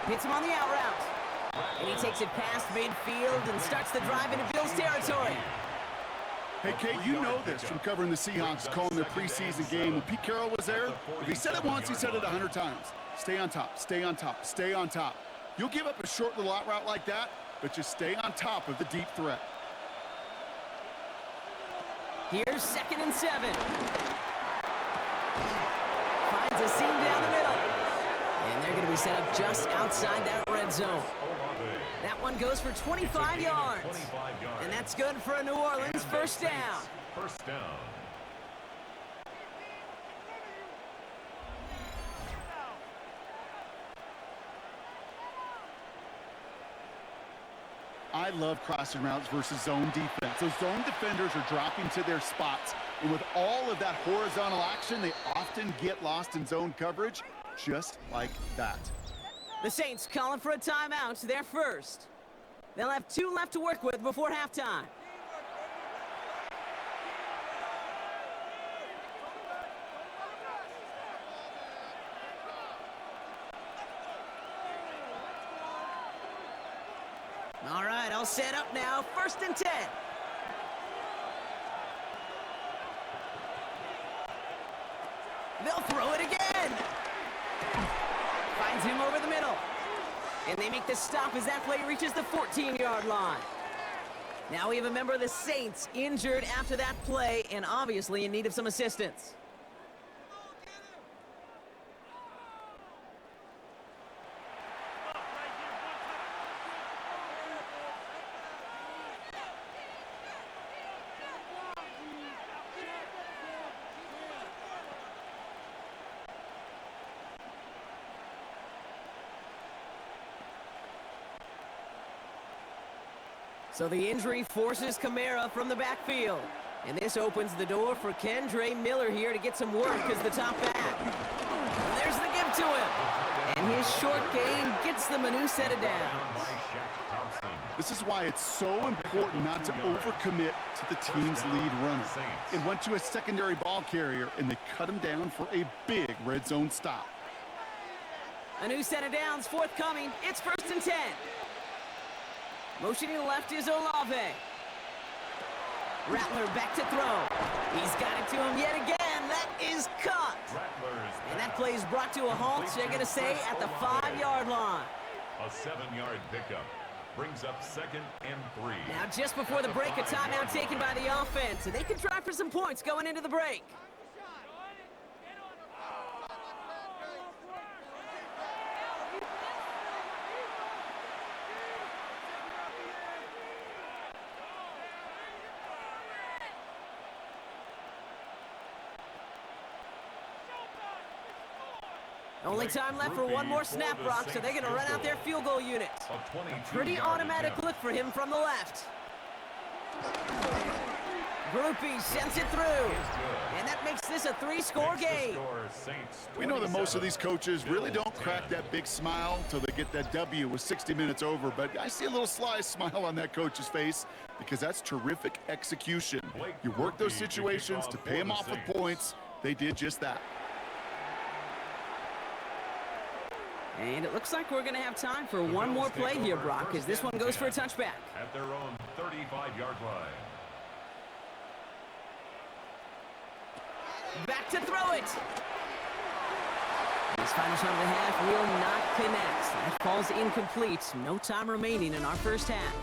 Hits him on the out route. And he takes it past midfield and starts the drive into Bills territory. Hey, Kate, you know this from covering the Seahawks, calling their preseason game. When Pete Carroll was there, if he said it once, he said it 100 times. Stay on top, stay on top, stay on top. You'll give up a short little out route like that, but just stay on top of the deep threat. Here's 2nd and 7. Finds a seam down the middle. And they're going to be set up just outside that red zone. That one goes for 25 yards. And that's good for a New Orleans first down. First down. I love crossing routes versus zone defense. Those zone defenders are dropping to their spots. And with all of that horizontal action, they often get lost in zone coverage, just like that. The Saints calling for a timeout. They're first. They'll have 2 left to work with before halftime. All right, I'll set up now. 1st and 10. They'll throw it again. Finds him over the middle. And they make the stop as that play reaches the 14-yard line. Now we have a member of the Saints injured after that play and obviously in need of some assistance. So the injury forces Kamara from the backfield. And this opens the door for Kendre Miller here to get some work as the top back. There's the give to him. And his short game gets them a new set of downs. This is why it's so important not to overcommit to the team's lead runner. It went to a secondary ball carrier, and they cut him down for a big red zone stop. A new set of downs forthcoming. It's 1st and 10. Motioning left is Olave. Rattler back to throw. He's got it to him yet again. That is cut. And that play is brought to a halt, so they're going to say at the 5-yard line. A 7-yard pickup brings up 2nd and 3. Now just before the break, a timeout taken by the offense. And they can try for some points going into the break. Only time left for one more snap, Brock, so they're going to run out their field goal unit. A pretty automatic look for him from the left. Groupie sends it through. And that makes this a three-score game. We know that most of these coaches really don't crack that big smile until they get that W with 60 minutes over, but I see a little sly smile on that coach's face because that's terrific execution. You work those situations to pay them off with points. They did just that. And it looks like we're going to have time for one more play here, Brock, as this one goes for a touchback. At their own 35-yard line. Back to throw it. This final shot of the half will not connect. That falls incomplete. No time remaining in our first half.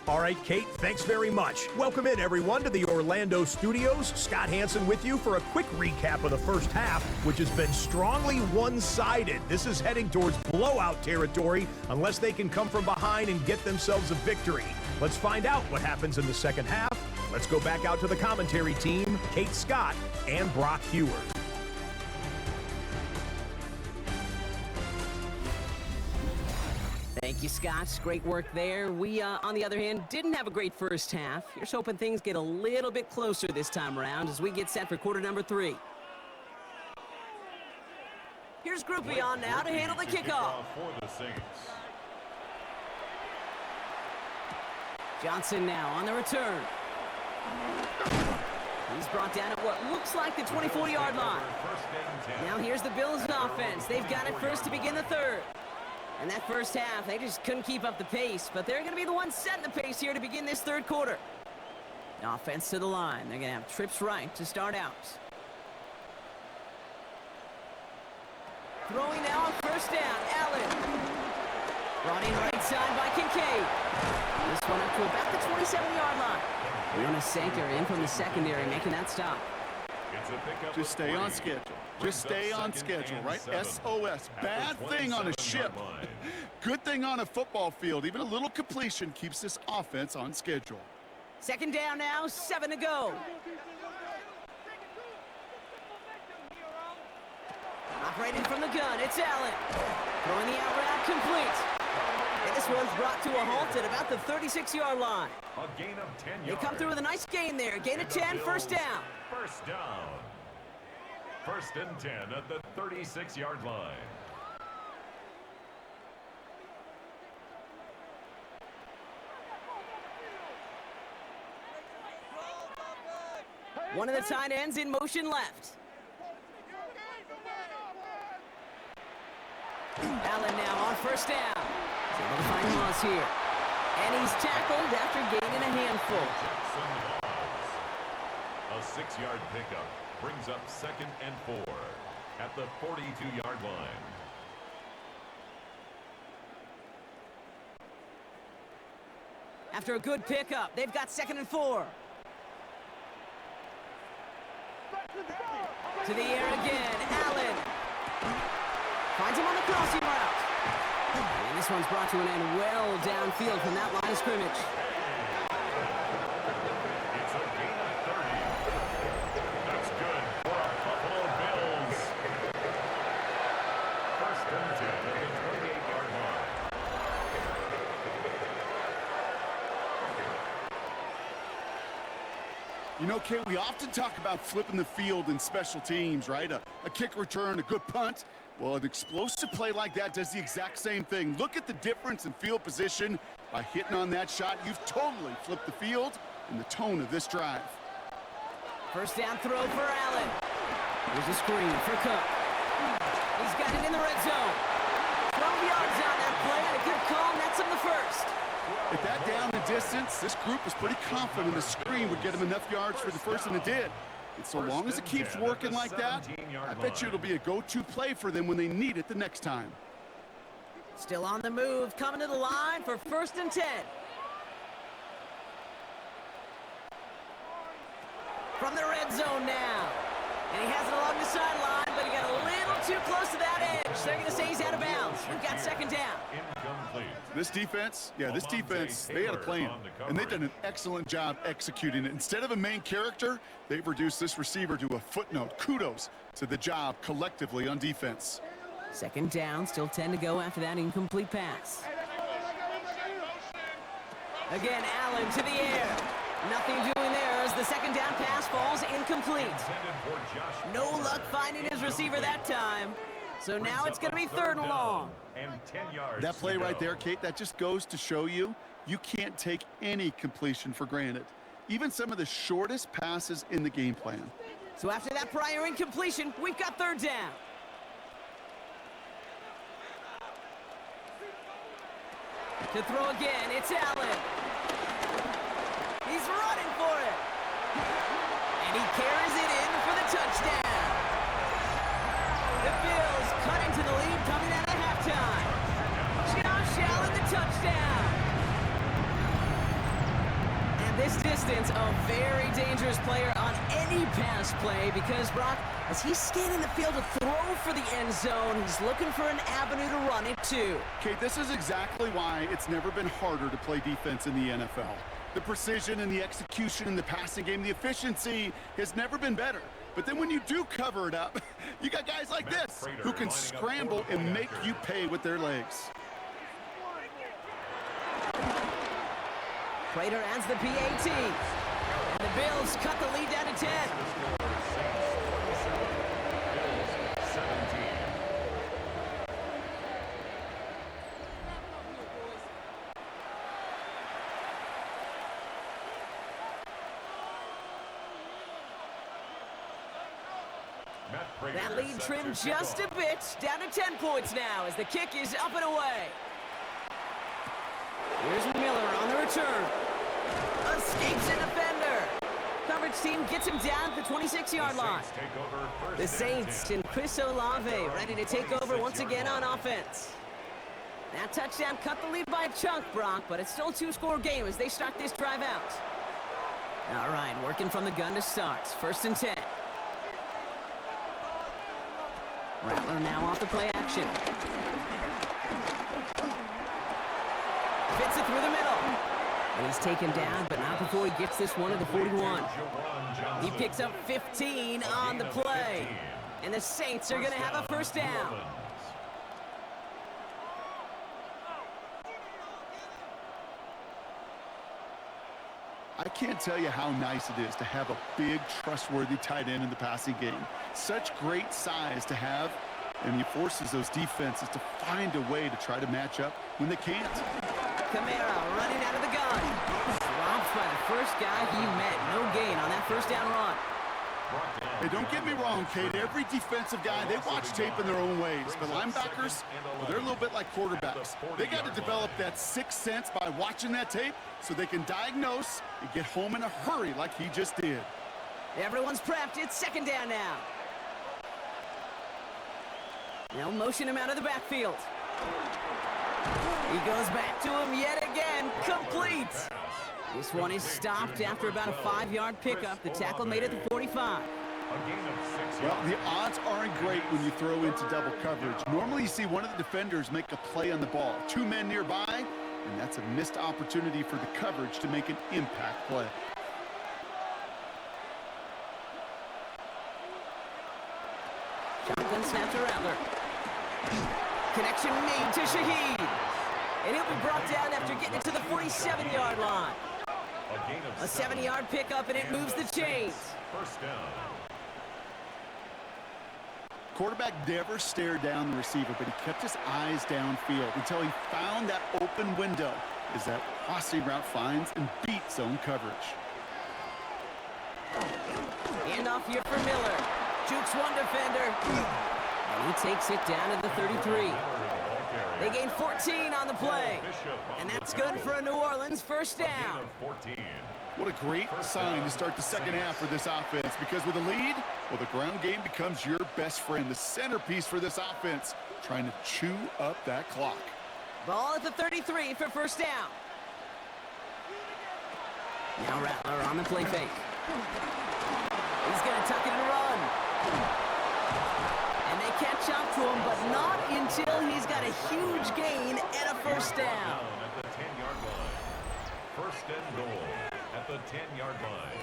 All right, Kate, thanks very much. Welcome in, everyone, to the Orlando studios. Scott Hansen with you for a quick recap of the first half, which has been strongly one-sided. This is heading towards blowout territory unless they can come from behind and get themselves a victory. Let's find out what happens in the second half. Let's go back out to the commentary team, Kate Scott and Brock Hewer. Thank you, Scott. Great work there. We, on the other hand, didn't have a great first half. Here's hoping things get a little bit closer this time around as we get set for quarter number 3. Here's Groupie on now to handle the kickoff. For the Saints. Johnson now on the return. He's brought down at what looks like the 24-yard line. Now here's the Bills' offense. They've got it first to begin the third. And that first half, they just couldn't keep up the pace, but they're going to be the ones setting the pace here to begin this third quarter. Offense to the line. They're going to have trips right to start out. Throwing now on first down, Allen. Brought in right side by Kincaid. This one up to about the 27-yard line. Jonas Sanker in from the secondary, making that stop. Just stay on schedule. Just stay on schedule, right? SOS. Bad thing on a ship. Good thing on a football field. Even a little completion keeps this offense on schedule. Second down now, 7 to go. Operating from the gun, it's Allen. Throwing the out route complete. And this one's brought to a halt at about the 36-yard line. A gain of 10 yards. They come through with a nice gain there. Gain of 10, first down. First down. First and 10 at the 36-yard line. One of the tight ends in motion left. Allen now on first down. He's able to find Moss here. And he's tackled after gaining a handful. A 6-yard pickup brings up second and 4 at the 42-yard line. After a good pickup, they've got second and 4. To the air again, Allen. Finds him on the crossing route. And this one's brought to an end well downfield from that line of scrimmage. It's a gain of 30. That's good for our Buffalo Bills. First and 10 at the 28-yard line. You know, Kate, we often talk about flipping the field in special teams, right? A kick return, a good punt. Well, an explosive play like that does the exact same thing. Look at the difference in field position. By hitting on that shot, you've totally flipped the field and the tone of this drive. First down throw for Allen. Here's a screen for Cook. He's got it in the red zone. 12 yards on that play, and a good call, and that's him the first. At that down the distance, this group was pretty confident the screen would get him enough yards for the first, and it did. And so long as it keeps working like that, I bet you it'll be a go-to play for them when they need it the next time. Still on the move, coming to the line for first and 10. From the red zone now. And he has it along the sideline, but he got a little too close to that edge. They're going to say he's out of bounds. We've got second down. Incomplete. This defense, they had a plan, and they've done an excellent job executing it. Instead of a main character, they've reduced this receiver to a footnote. Kudos to the job collectively on defense. Second down, still 10 to go after that incomplete pass. Again, Allen to the air. Nothing doing there as the second down pass falls incomplete. No luck finding his receiver that time. So now it's going to be 3rd and long. And 10 yards. That play right there, Kate, that just goes to show you can't take any completion for granted. Even some of the shortest passes in the game plan. So after that prior incompletion, we've got 3rd down. To throw again, it's Allen. He's running for it. And he carries it in for the touchdown. The Bills cut into the lead coming out of halftime. Josh Allen, the touchdown. And this distance, a very dangerous player on any pass play because, Brock, as he's scanning the field to throw for the end zone, he's looking for an avenue to run it to. Kate, this is exactly why it's never been harder to play defense in the NFL. The precision and the execution in the passing game, the efficiency has never been better. But then when you do cover it up, you got guys like this who can scramble and make you pay with their legs. Prater adds the PAT. And the Bills cut the lead down to 10. That lead trimmed just a bit, down to 10 points now as the kick is up and away. Here's Miller on the return. Escapes a defender. Coverage team gets him down at the 26-yard line. The Saints and Chris Olave ready to take over once again on offense. That touchdown cut the lead by a chunk, Brock, but it's still a 2-score game as they start this drive out. All right, working from the gun to start. 1st and 10. Rattler now off the play action. Fits it through the middle. And he's taken down, but not before he gets this one to the 41. He picks up 15 on the play. And the Saints are going to have a 1st down. I can't tell you how nice it is to have a big, trustworthy tight end in the passing game. Such great size to have, and he forces those defenses to find a way to try to match up when they can't. Kamara running out of the gun. Dropped by the first guy he met. No gain on that 1st down run. Hey, don't get me wrong, Kate. Every defensive guy, they watch tape in their own ways. But linebackers, well, they're a little bit like quarterbacks. They got to develop that sixth sense by watching that tape so they can diagnose and get home in a hurry like he just did. Everyone's prepped. It's 2nd down now. They'll motion him out of the backfield. He goes back to him yet again. Complete. This one is stopped after about a 5-yard pickup. The tackle made it to 45. Well, the odds aren't great when you throw into double coverage. Normally you see one of the defenders make a play on the ball. 2 men nearby, and that's a missed opportunity for the coverage to make an impact play. Shotgun snap to Rattler. Connection made to Shaheed. And he'll be brought down after getting it to the 47-yard line. A 7-yard pickup, and it moves the chains. 1st down. Quarterback never stared down the receiver, but he kept his eyes downfield until he found that open window as that crossing route finds and beats zone coverage. Handoff here for Miller. Jukes one defender. And he takes it down to the 33. They gain 14 on the play. And that's good for a New Orleans 1st down. What a great sign to start the second half for this offense, because with a lead, well, the ground game becomes your best friend, the centerpiece for this offense, trying to chew up that clock. Ball at the 33 for 1st down. Now Rattler on the play fake. He's going to tuck it and run. And they catch up to him, but not until he's got a huge gain and a first down. At the 10-yard line. First and goal at the 10-yard line.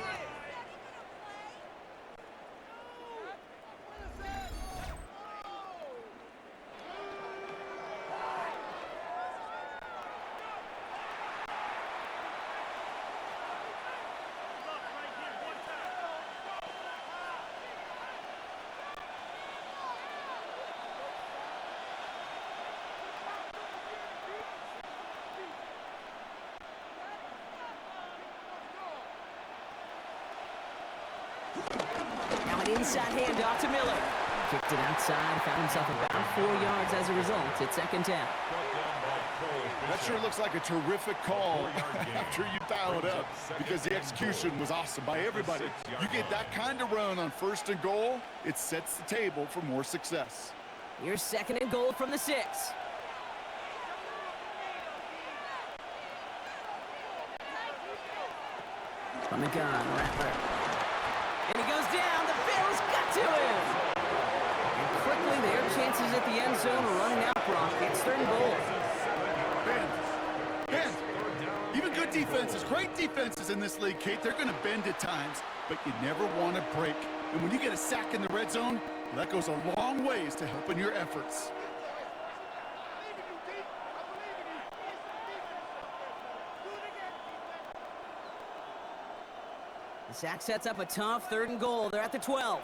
Now an inside handoff to Miller. Kicked it outside, found himself about 4 yards as a result. It's second down. That sure looks like a terrific call after you dial it up, because the execution was awesome by everybody. You get that kind of run on first and goal, it sets the table for more success. Here's second and goal from the 6. From the gun, Rattler. And he goes down. The Bills got to him. And quickly, their chances at the end zone are running out, Brock. It's third and goal. Bend. Even good defenses, great defenses in this league, Kate, they're going to bend at times, but you never want to break. And when you get a sack in the red zone, that goes a long ways to helping your efforts. The sack sets up a tough third and goal. They're at the 12.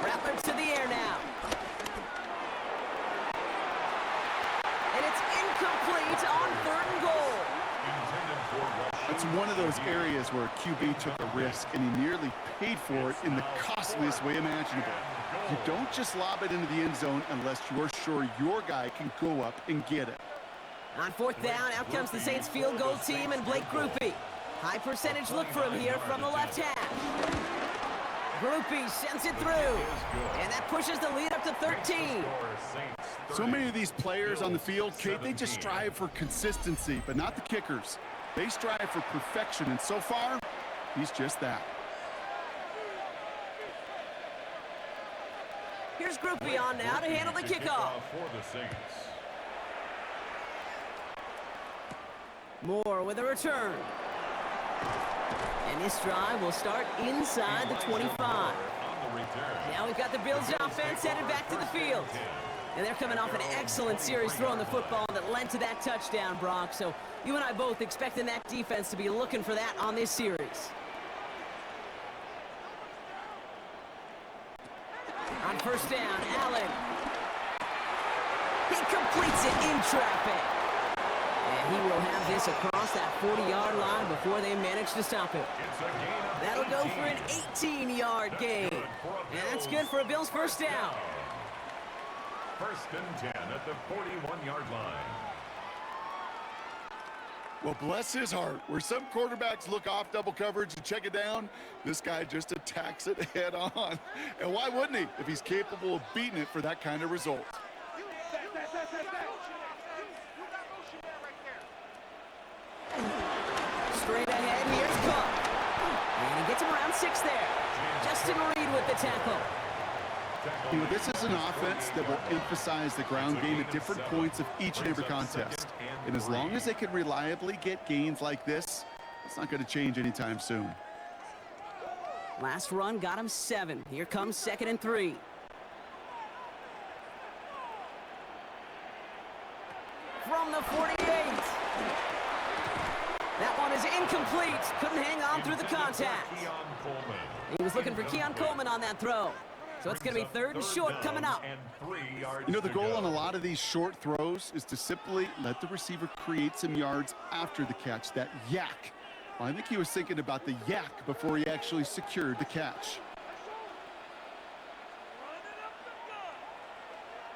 Rattler to the air now. And it's incomplete on third and goal. It's one of those areas where a QB took a risk, and he nearly paid for it in the costliest way imaginable. You don't just lob it into the end zone unless you're sure your guy can go up and get it. On fourth down, out comes the Saints field goal team and Blake Grupe. High percentage look for him here from the left hash. Grupe sends it through, and that pushes the lead up to 13. So many of these players on the field, Kate, they just strive for consistency, but not the kickers. They strive for perfection, and so far, he's just that. Here's Grupe on now to handle the kickoff. For the Saints. Moore with a return. And this drive will start inside the 25. Now we've got the Bills offense headed back to the field. And they're coming off an excellent series throwing the football that led to that touchdown, Brock. So you and I both expecting that defense to be looking for that on this series. On first down, Allen. He completes it in traffic. And he will have this across that 40-yard line before they manage to stop it. That'll go for an 18-yard gain. And that's good for a Bills first down. First and 10 at the 41-yard line. Well, bless his heart. Where some quarterbacks look off double coverage and check it down, this guy just attacks it head on. And why wouldn't he if he's capable of beating it for that kind of result? Straight ahead, here's Cook. And he gets him around 6 there. Justin Reed with the tackle. You know, this is an offense that will emphasize the ground game at different points of each and every contest. And as long as they can reliably get gains like this, it's not going to change anytime soon. Last run got him 7. Here comes second and 3. From the 48. That one is incomplete. Couldn't hang on through the contact. He was looking for Keon Coleman on that throw. So it's going to be third and short coming up. You know, the goal on a lot of these short throws is to simply let the receiver create some yards after the catch, that yak. Well, I think he was thinking about the yak before he actually secured the catch.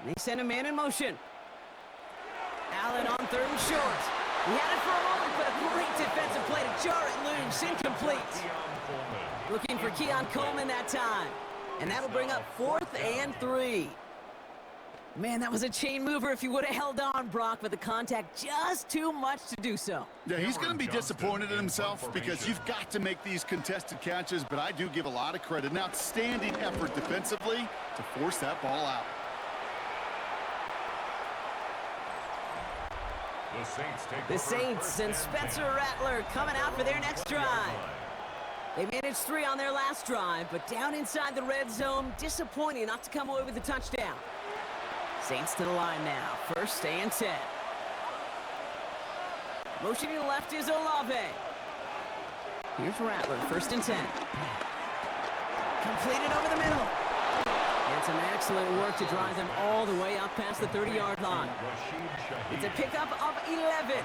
They send a man in motion. Allen on third and short. He had it for a moment, but a great defensive play to jar it loose. Incomplete. Looking for Keon Coleman that time. And that'll bring up 4th and 3. Man, that was a chain mover if he would have held on, Brock, but the contact just too much to do so. Yeah, he's going to be disappointed in himself because you've got to make these contested catches, but I do give a lot of credit. An outstanding effort defensively to force that ball out. The Saints and Spencer Rattler coming out for their next drive. They managed 3 on their last drive, but down inside the red zone, disappointing not to come away with a touchdown. Saints to the line now, 1st and 10. Motioning left is Olave. Here's Rattler, 1st and 10. Completed over the middle. And some excellent work to drive them all the way up past the 30-yard line. It's a pickup of 11,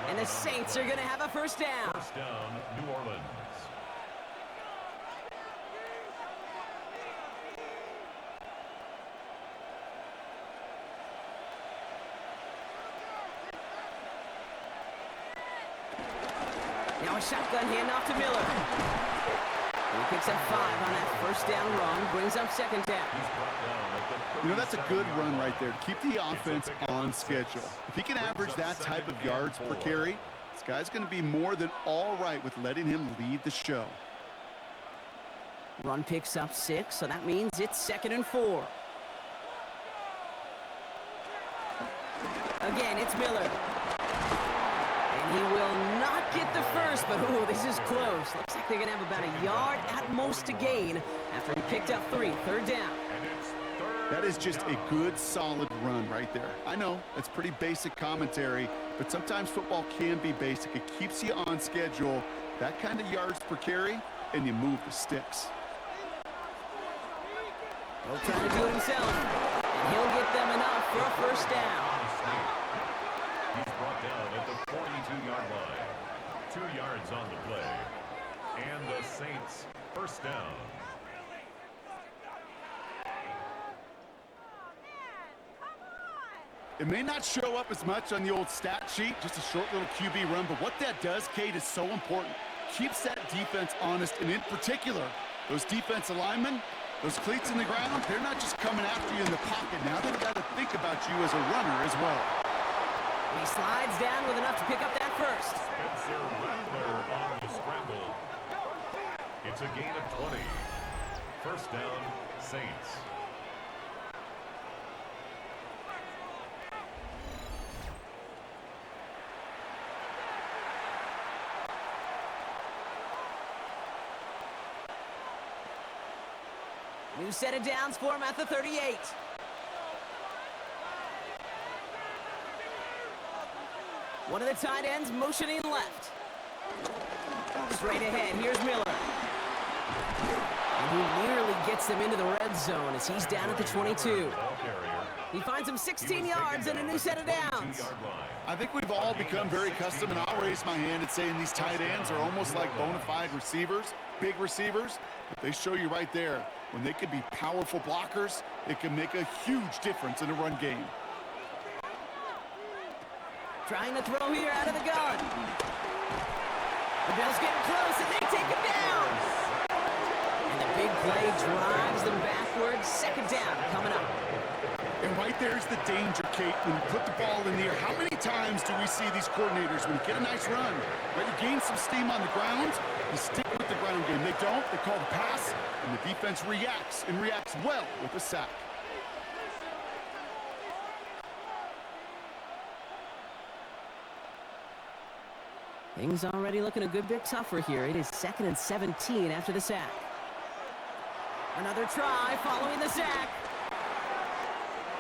and the Saints are going to have a first down. First down, New Orleans. Now a shotgun handoff to Miller. He picks up 5 on that first down run, brings up 2nd down. You know, that's a good run right there to keep the offense on schedule. If he can average that type of yards per carry, this guy's going to be more than all right with letting him lead the show. Run picks up 6, so that means it's 2nd and 4. Again, it's Miller. And he will not get the first, but ooh, this is close. Looks like they're going to have about a yard at most to gain after he picked up 3, 3rd down. That is just a good, solid run right there. I know, that's pretty basic commentary, but sometimes football can be basic. It keeps you on schedule, that kind of yards per carry, and you move the sticks. He'll try to do it himself, and he'll get them enough for a first down. He's brought down at the 42-yard line. 2 yards on the play. And the Saints first down. It may not show up as much on the old stat sheet, just a short little QB run, but what that does, Kate, is so important. Keeps that defense honest, and in particular, those defensive linemen, those cleats in the ground, they're not just coming after you in the pocket now. They've got to think about you as a runner as well. He slides down with enough to pick up that first. Spencer Rattler on the scramble. It's a gain of 20. First down, Saints. New set of downs for him at the 38. One of the tight ends motioning left. Straight ahead, here's Miller. And he nearly gets them into the red zone as he's down at the 22. He finds him 16 yards and a new set of downs. I think we've all become very accustomed, and I'll raise my hand and saying these tight ends are almost like bona fide receivers, big receivers. But they show you right there, when they can be powerful blockers, it can make a huge difference in a run game. Trying to throw here out of the gun. The Bills getting close, and they take him down. And the big play drives them backwards. 2nd down coming up. And right there's the danger, Kate, when you put the ball in the air. How many times do we see these coordinators, when you get a nice run, right, you gain some steam on the ground, you stick with the ground game. They don't, they call the pass, and the defense reacts, and reacts well with a sack. Things already looking a good bit tougher here. It is 2nd and 17 after the sack. Another try following the sack.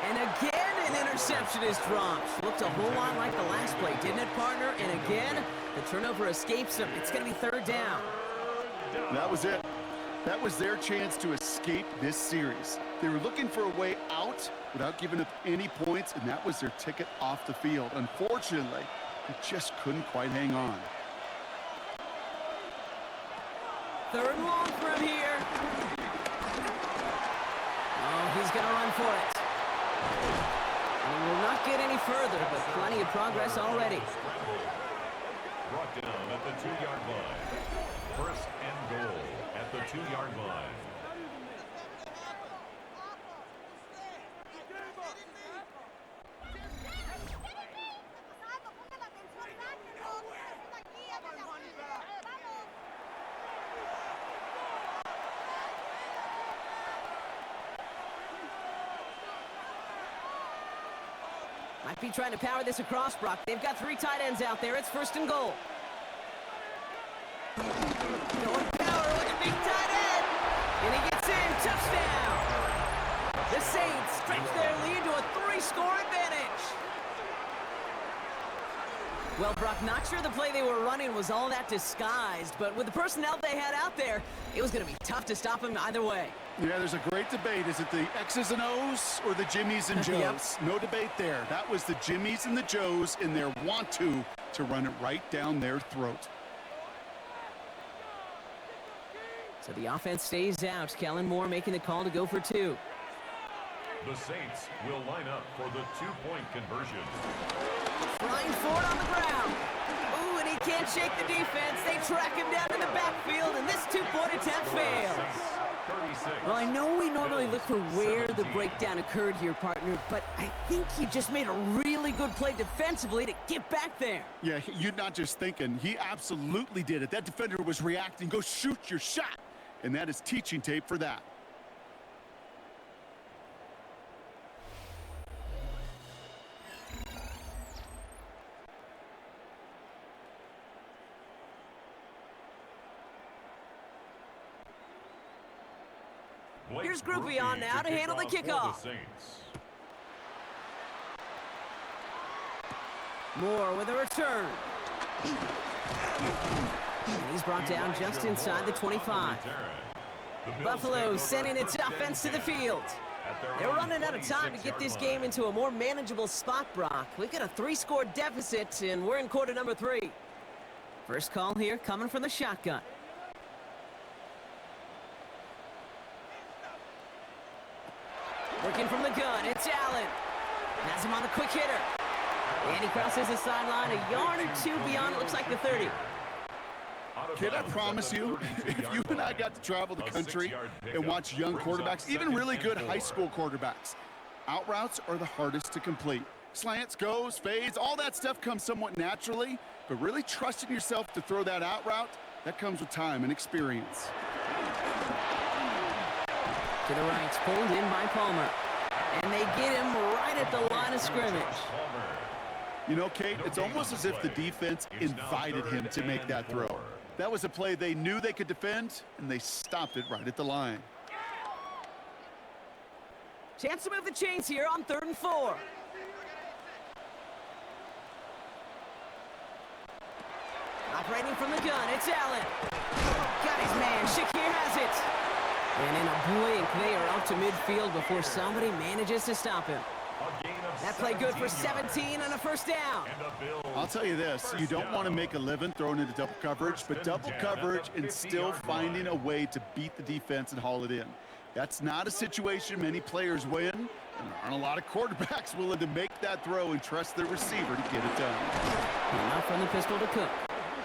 And again, an interception is dropped. Looked a whole lot like the last play, didn't it, partner? And again, the turnover escapes them. It's going to be 3rd down. That was it. That was their chance to escape this series. They were looking for a way out without giving up any points, and that was their ticket off the field. Unfortunately, they just couldn't quite hang on. 3rd and long for him here. Oh, he's going to run for it. And he will not get any further, but plenty of progress already. Brought down at the 2-yard line. 1st and goal at the 2-yard line. Might be trying to power this across, Brock. They've got 3 tight ends out there. It's 1st and goal. Going power with a big tight end. And he gets in. Touchdown. The Saints stretch their lead to a 3-score advantage. Well, Brock, not sure the play they were running was all that disguised, but with the personnel they had out there, it was going to be tough to stop him either way. Yeah, there's a great debate. Is it the X's and O's or the Jimmies and Joes? Yep. No debate there. That was the Jimmies and the Joes in their want-to run it right down their throat. So the offense stays out. Kellen Moore making the call to go for 2. The Saints will line up for the 2-point conversion. Flying forward on the ground. Ooh, and he can't shake the defense. They track him down in the backfield, and this 2-point attempt fails. Well, I know we normally look for where the breakdown occurred here, partner, but I think he just made a really good play defensively to get back there. Yeah, you're not just thinking. He absolutely did it. That defender was reacting. Go shoot your shot. And that is teaching tape for that. Here's Groupie on now to handle the kickoff. Moore with a return. And he's brought down just inside the 25. Buffalo sending its offense to the field. They're running out of time to get this game into a more manageable spot, Brock. We've got a 3-score deficit, and we're in quarter number 3. First call here coming from the shotgun. Working from the gun, it's Allen. Has him on the quick hitter. And he crosses the sideline a yard or 2 beyond, it looks like the 30. Kid, I promise you, if you and I got to travel the country and watch young quarterbacks, even really good high school quarterbacks, out routes are the hardest to complete. Slants, goes, fades, all that stuff comes somewhat naturally, but really trusting yourself to throw that out route, that comes with time and experience. To the right, pulled in by Palmer. And they get him right at the line of scrimmage. You know, Kate, it's almost as if the defense invited him to make that throw. That was a play they knew they could defend, and they stopped it right at the line. Chance to move the chains here on 3rd and 4. Operating from the gun, it's Allen. Got his man, Shakir has it. And in a blink, they are up to midfield before somebody manages to stop him. That play good for 17 and a 1st down. I'll tell you this, you don't want to make a living throwing into double coverage, but double coverage and still finding a way to beat the defense and haul it in. That's not a situation many players win, and there aren't a lot of quarterbacks willing to make that throw and trust their receiver to get it done. Enough from the pistol to Cook.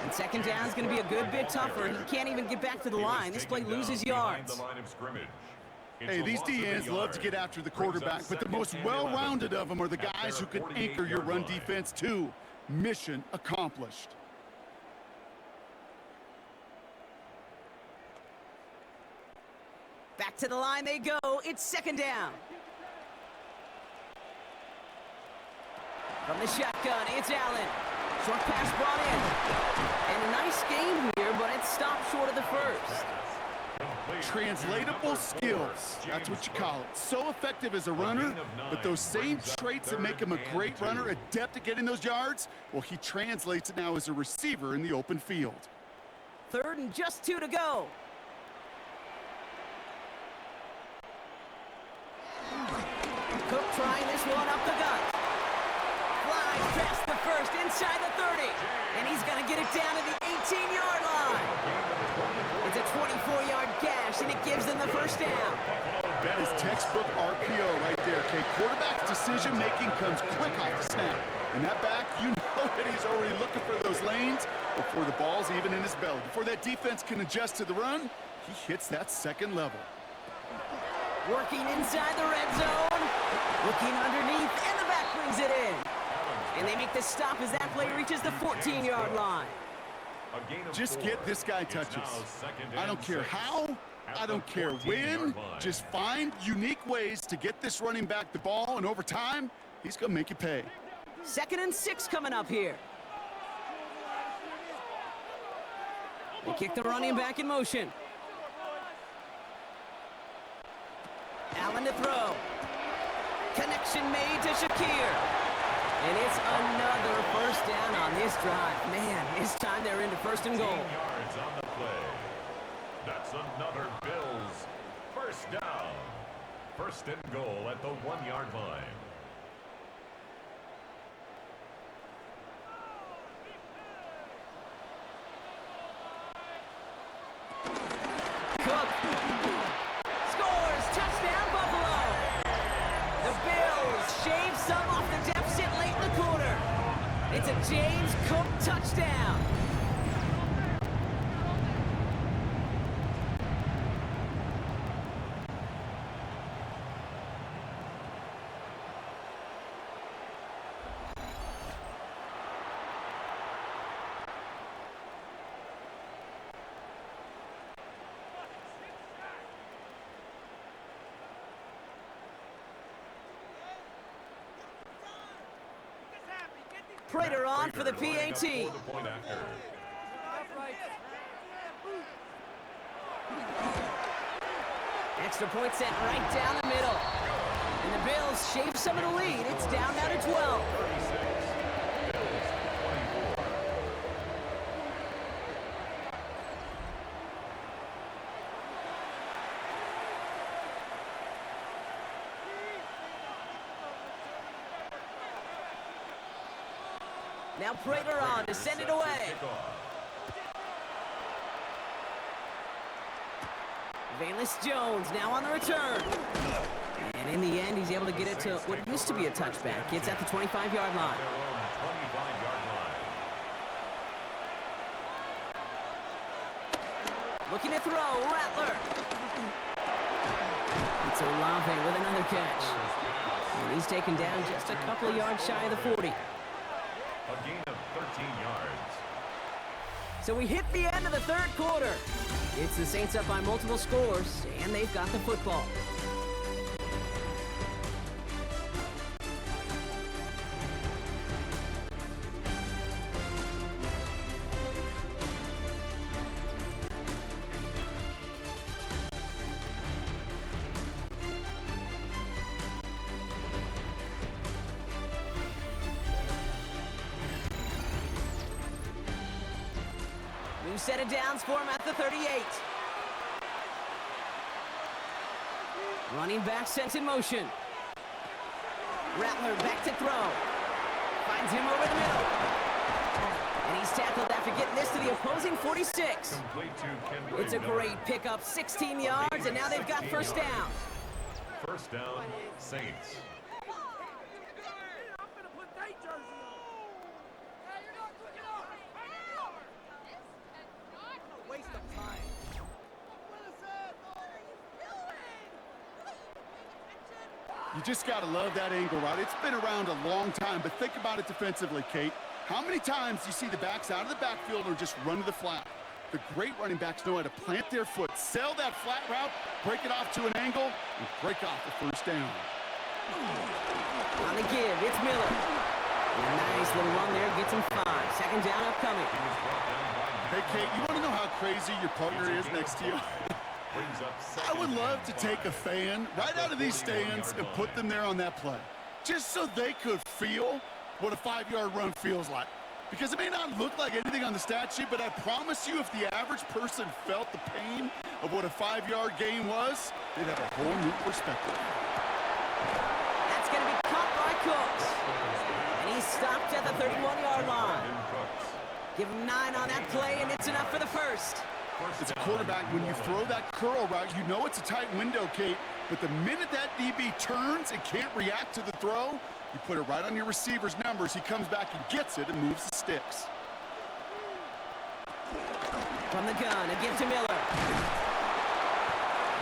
And 2nd down is going to be a good bit tougher. He can't even get back to the line. This play loses yards. Hey, these DNs love to get after the quarterback, but the most well-rounded of them are the guys who can anchor your run defense too. Mission accomplished. Back to the line they go. It's 2nd down. From the shotgun, it's Allen. Short pass brought in. And a nice game here, but it stopped short of the 1st. Translatable skills, that's what you call it. So effective as a runner, but those same traits that make him a great runner, adept at getting those yards, well, he translates it now as a receiver in the open field. 3rd and just 2 to go. Cook trying this one up the gut. Flies past the 1st, inside the 30. And he's going to get it down to the 18-yard line. It's a 24-yard gash, and it gives them the 1st down. That is textbook RPO right there, Kate. Quarterback's decision-making comes quick off the snap. And that back, you know that he's already looking for those lanes before the ball's even in his belly. Before that defense can adjust to the run, he hits that 2nd level. Working inside the red zone. Looking underneath, and the back brings it in. And they make the stop as that play reaches the 14-yard line. Just get this guy touches. I don't care how, I don't care when. Just find unique ways to get this running back the ball, and over time, he's going to make you pay. 2nd and 6 coming up here. They kick the running back in motion. Allen to throw. Connection made to Shakir. And it's another first down on this drive. Man, this time they're into 1st and goal. 15 yards on the play. That's another Bills first down. 1st and goal at the 1-yard line. Cook scores, touchdown Buffalo. The Bills shave some off the deficit late in the quarter. It's a James Cook touchdown. Prater on for the PAT. Extra point set right down the middle. And the Bills shave some of the lead. It's down now to 12. Now Prater on to send it away. Valus Jones now on the return. And in the end, he's able to get it to what used to be a touchback. It's at the 25-yard line. Looking to throw, Rattler. It's Olave with another catch. And he's taken down just a couple of yards shy of the 40. A gain of 13 yards. So we hit the end of the 3rd quarter. It's the Saints up by multiple scores, and they've got the football. New set of downs for him at the 38. Running back sent in motion. Rattler back to throw. Finds him over the middle. And he's tackled after getting this to the opposing 46. It's a great pickup, 16 yards, and now they've got first down. First down, Saints. You just got to love that angle route. It's been around a long time, but think about it defensively, Kate. How many times do you see the backs out of the backfield or just run to the flat? The great running backs know how to plant their foot, sell that flat route, break it off to an angle, and break off the first down. On the give, it's Miller. And a nice little run there, gets him 5. 2nd down upcoming. Hey, Kate, you want to know how crazy your partner is next to you? I would love to take a fan right out of these stands and put them there on that play, just so they could feel what a 5-yard run feels like. Because it may not look like anything on the stat sheet, but I promise you if the average person felt the pain of what a 5-yard gain was, they'd have a whole new perspective. That's going to be caught by Cooks. And he's stopped at the 31-yard line. Give him 9 on that play, and it's enough for the first. As a quarterback, when you throw that curl route, you know it's a tight window, Kate, but the minute that DB turns and can't react to the throw, you put it right on your receiver's numbers, he comes back and gets it and moves the sticks. From the gun, a give to Miller.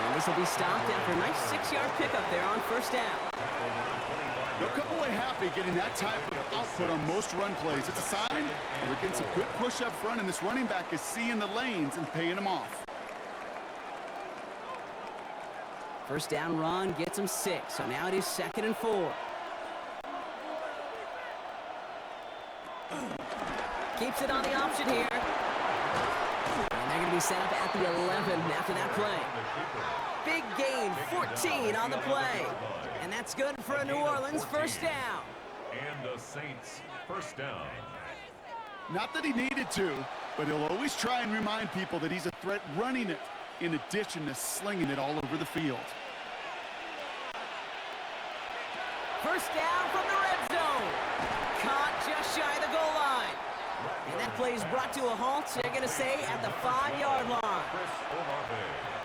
And this will be stopped after a nice 6-yard pickup there on first down. They'll come away happy getting that type of output on most run plays. It's a sign that we're getting some good push up front, and this running back is seeing the lanes and paying them off. First down run gets him 6, so now it is 2nd and 4. Keeps it on the option here. And they're going to be set up at the 11 after that play. Big gain, 14 on the play. And that's good for a New Orleans first down. And the Saints first down. Not that he needed to, but he'll always try and remind people that he's a threat running it, in addition to slinging it all over the field. First down from the red zone. Caught just shy of the goal line. And that play is brought to a halt, they're going to say, at the 5-yard line.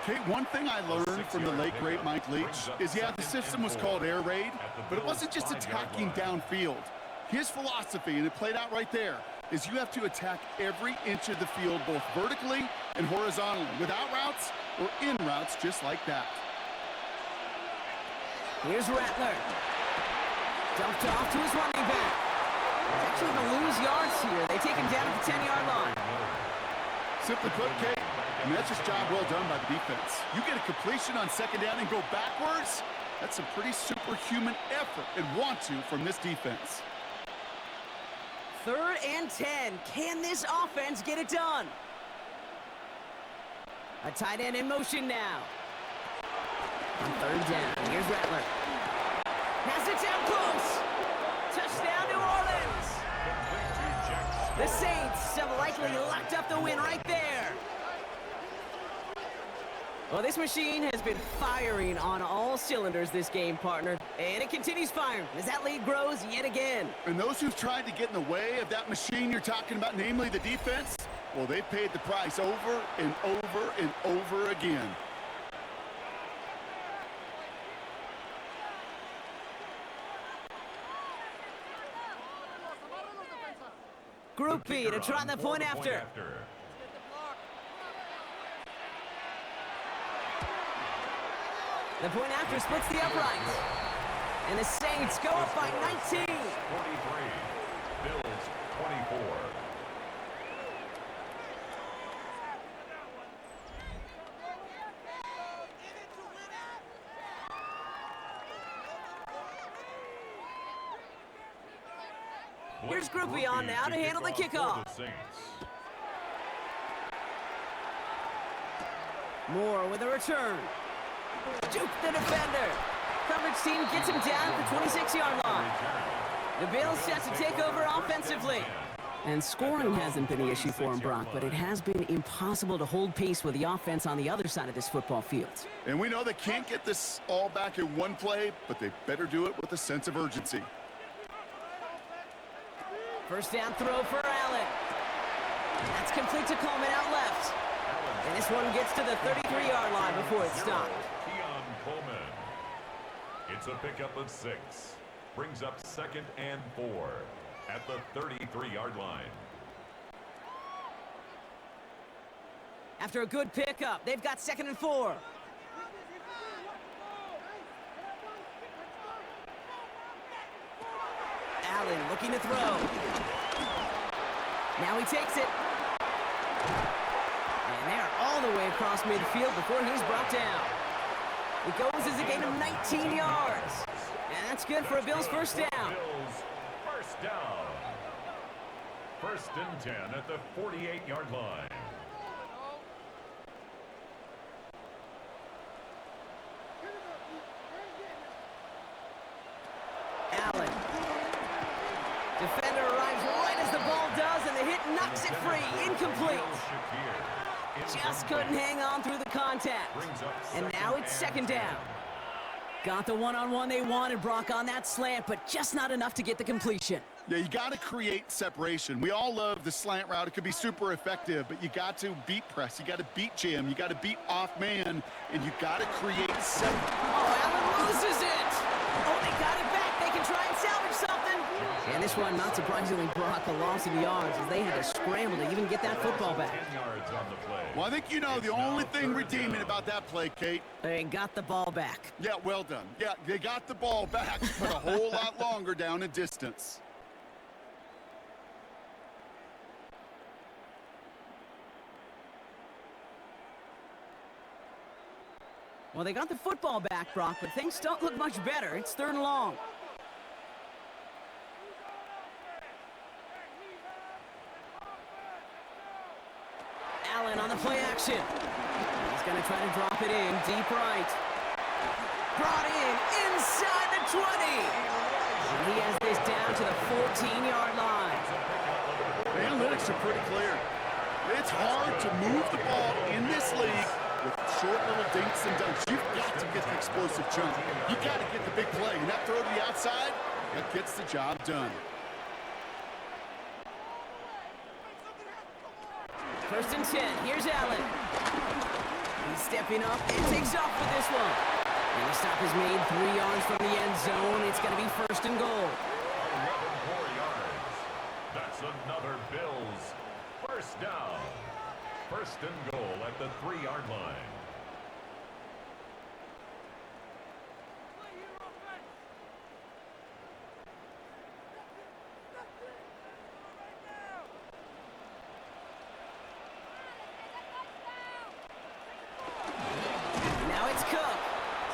Okay, one thing I learned from the late, great Mike Leach is, yeah, the system was called air raid, but it wasn't just attacking downfield. His philosophy, and it played out right there, is you have to attack every inch of the field, both vertically and horizontally, without routes or in routes just like that. Here's Rattler. Dumped off to his running back. He's actually going to lose yards here. They take him down at the 10-yard line. Simply put, Kate, I mean, that's just job well done by the defense. You get a completion on second down and go backwards, that's a pretty superhuman effort and want to from this defense. 3rd and 10. Can this offense get it done? A tight end in motion now. On 3rd down, here's Rattler. Has it down close. Touchdown, New Orleans. The Saints have likely locked up the win right there. Well, this machine has been firing on all cylinders this game, partner. And it continues firing as that lead grows yet again. And those who've tried to get in the way of that machine you're talking about, namely the defense, well, they've paid the price over and over and over again. Group B to try the point after. The point after splits the uprights. And the Saints go up by 19. 43. Bills 24. Here's Group B on now to handle the kickoff. Moore with a return. Juke the defender. Coverage team gets him down at the 26-yard line. The Bills set to take over offensively. And scoring hasn't been the issue for him, Brock, but it has been impossible to hold pace with the offense on the other side of this football field. And we know they can't get this all back in one play, but they better do it with a sense of urgency. First down throw for Allen. That's complete to Coleman out left. And this one gets to the 33-yard line before it's stopped. Coleman. It's a pickup of 6. Brings up 2nd and 4 at the 33-yard line. After a good pickup, they've got 2nd and 4. Allen looking to throw. Now he takes it. And they're all the way across midfield before he's brought down. It goes as a gain of 19 yards. And that's good for a Bills first down. Bills first down. 1st and 10 at the 48-yard line. Allen. Defender arrives right as the ball does, and the hit knocks it free. Incomplete. Just couldn't hang on through the contact. And now it's 2nd down. Got the one-on-one they wanted, Brock, on that slant, but just not enough to get the completion. Yeah, you got to create separation. We all love the slant route. It could be super effective, but you got to beat press. You got to beat jam. You got to beat off man, and you got to create separation. Oh, Allen loses it. Oh, they got it back. They can try and salvage something. And this one, not surprisingly, Brock, a loss of yards as they had to scramble to even get that football back. 10 yards on the play. Well, I think you know the only thing redeeming about that play, Kate. They got the ball back. Yeah, well done. Yeah, they got the ball back, but a whole lot longer down in distance. Well, they got the football back, Brock, but things don't look much better. It's 3rd and long. Allen on the play action. He's going to try to drop it in deep right. Brought in inside the 20. And he has this down to the 14-yard line. The analytics are pretty clear. It's hard to move the ball in this league with short little dinks and dunks. You've got to get the explosive chunk. You've got to get the big play. And that throw to the outside, that gets the job done. First and 10. Here's Allen. He's stepping up and takes off with this one. And the stop is made 3 yards from the end zone. It's going to be first and goal. 11 more yards. That's another Bills first down. First and goal at the 3-yard line.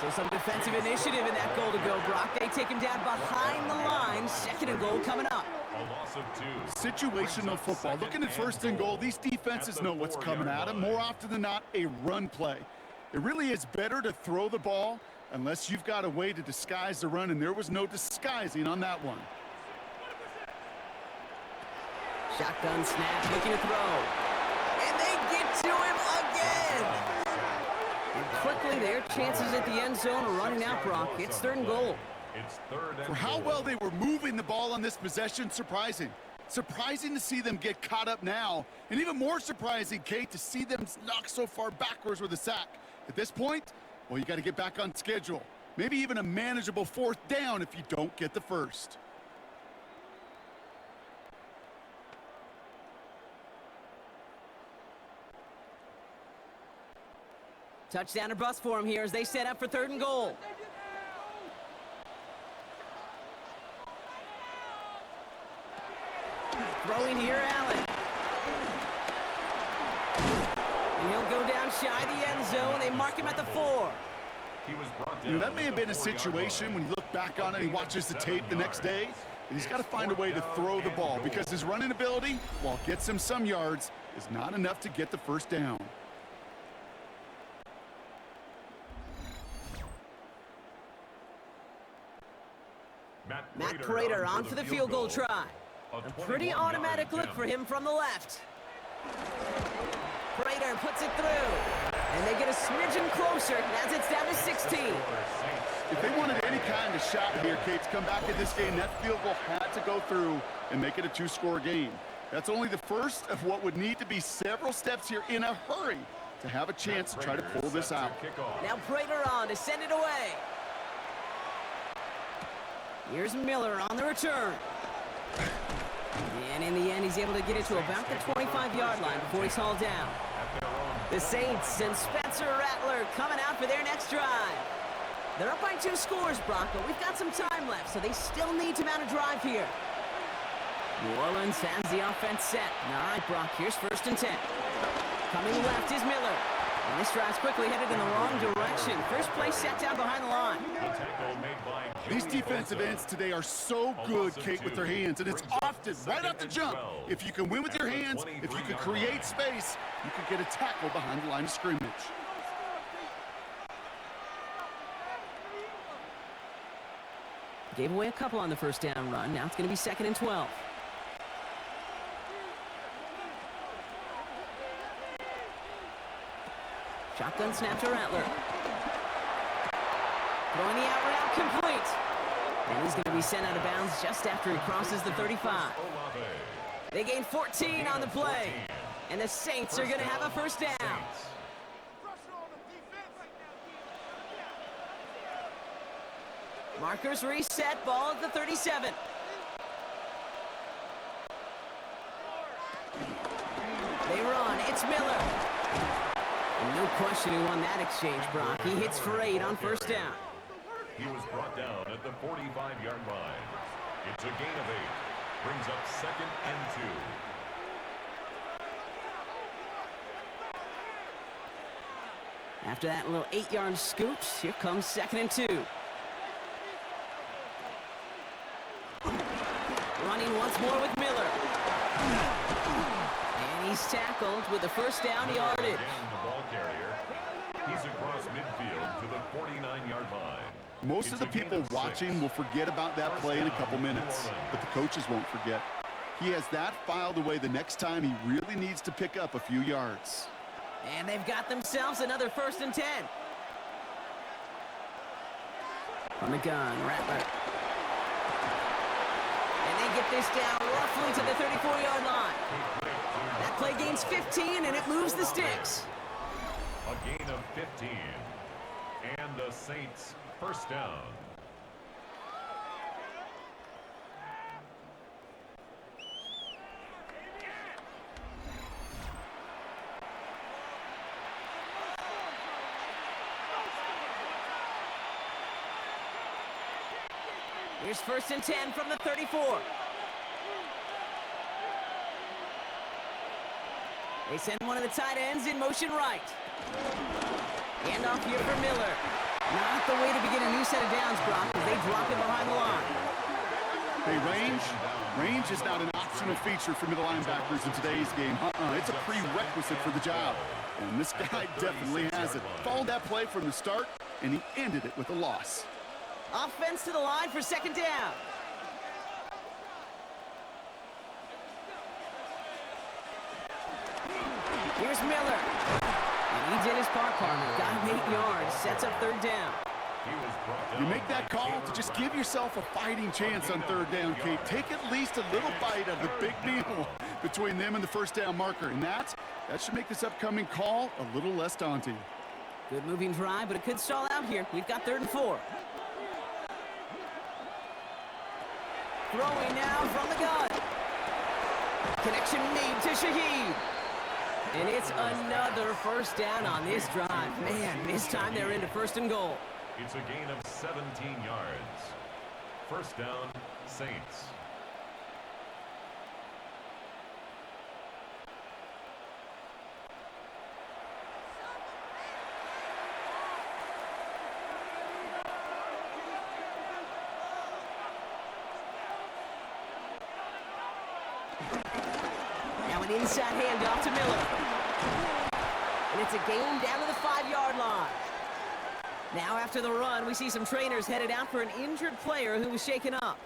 So some defensive initiative in that goal to go, Brock. They take him down behind the line. Second and goal coming up. A loss of 2. Situational football. Looking at first and goal, these defenses know what's coming at them. More often than not, a run play. It really is better to throw the ball unless you've got a way to disguise the run, and there was no disguising on that one. Shotgun snap, looking to throw. And they get to him again. And quickly, their chances at the end zone are running out, Brock. It's third and goal. It's third and For how well they were moving the ball on this possession, surprising. Surprising to see them get caught up now. And even more surprising, Kate, to see them knock so far backwards with a sack. At this point, well, you got to get back on schedule. Maybe even a manageable fourth down if you don't get the first. Touchdown or bust for him here as they set up for third and goal. Throwing here, Allen. And he'll go down shy the end zone. They mark him at the 4. He was brought down. That may have been a situation when you look back on it and he watches the tape the next day, and he's got to find a way to throw the ball because his running ability, while it gets him some yards, is not enough to get the first down. Matt Prater on for the field goal try. A pretty automatic look for him from the left. Prater puts it through. And they get a smidgen closer as it's down to 16. If they wanted any kind of shot here, Kate, to come back in this game, that field goal had to go through and make it a 2-score game. That's only the first of what would need to be several steps here in a hurry to have a chance to try to pull this out. Now Prater on to send it away. Here's Miller on the return. And in the end, he's able to get it to about the 25-yard line before he's hauled down. The Saints and Spencer Rattler coming out for their next drive. They're up by 2 scores, Brock, but we've got some time left, so they still need to mount a drive here. New Orleans has the offense set. All right, Brock, here's first and 10. Coming left is Miller. And this drive's quickly headed in the wrong direction. First play set down behind the line. These defensive ends today are so good, Kate, with their hands, and it's often right off the jump. If you can win with your hands, if you can create space, you can get a tackle behind the line of scrimmage. Gave away a couple on the first down run. Now it's going to be second and 12. Shotgun snap to Rattler. Throwing the out route complete. And he's going to be sent out of bounds just after he crosses the 35. They gain 14 on the play. And the Saints are going to have a first down. Markers reset, ball at the 37. They run, it's Miller. And no question who won that exchange, Brock. He hits for 8 on first down. He was brought down at the 45-yard line. It's a gain of 8. Brings up second and 2. After that little 8-yard scoop, here comes second and 2. Running once more with Miller. And he's tackled with a first down yardage. Again, the ball carrier. He's across midfield to the 49-yard line. Most of the people watching will forget about that play in a couple minutes, but the coaches won't forget. He has that filed away the next time he really needs to pick up a few yards. And they've got themselves another 1st and 10. From the gun, Rattler. And they get this down roughly to the 34-yard line. That play gains 15, and it moves the sticks. A gain of 15. And the Saints first down. Here's 1st and 10 from the 34. They send one of the tight ends in motion right. Hand off here for Miller. Not the way to begin a new set of downs, Brock, as they drop it behind the line. Hey, range is not an optional feature for middle linebackers in today's game. It's a prerequisite for the job. And this guy definitely has it. Followed that play from the start, and he ended it with a loss. Offense to the line for 2nd down. Here's Miller. And he did his part, partner. Got him 8 yards. Sets up 3rd down. You make that call to just give yourself a fighting chance on 3rd down, Kate. Take at least a little bite of the big meal between them and the 1st down marker. And that should make this upcoming call a little less daunting. Good moving drive, but it could stall out here. We've got 3rd and 4. Throwing now from the gun. Connection made to Shaheed. And it's another 1st down on this drive. Man, this time they're into 1st and goal. It's a gain of 17 yards. 1st down, Saints. Now an inside handoff to Miller. And it's a gain down to the 5-yard line. Now after the run, we see some trainers headed out for an injured player who was shaken up.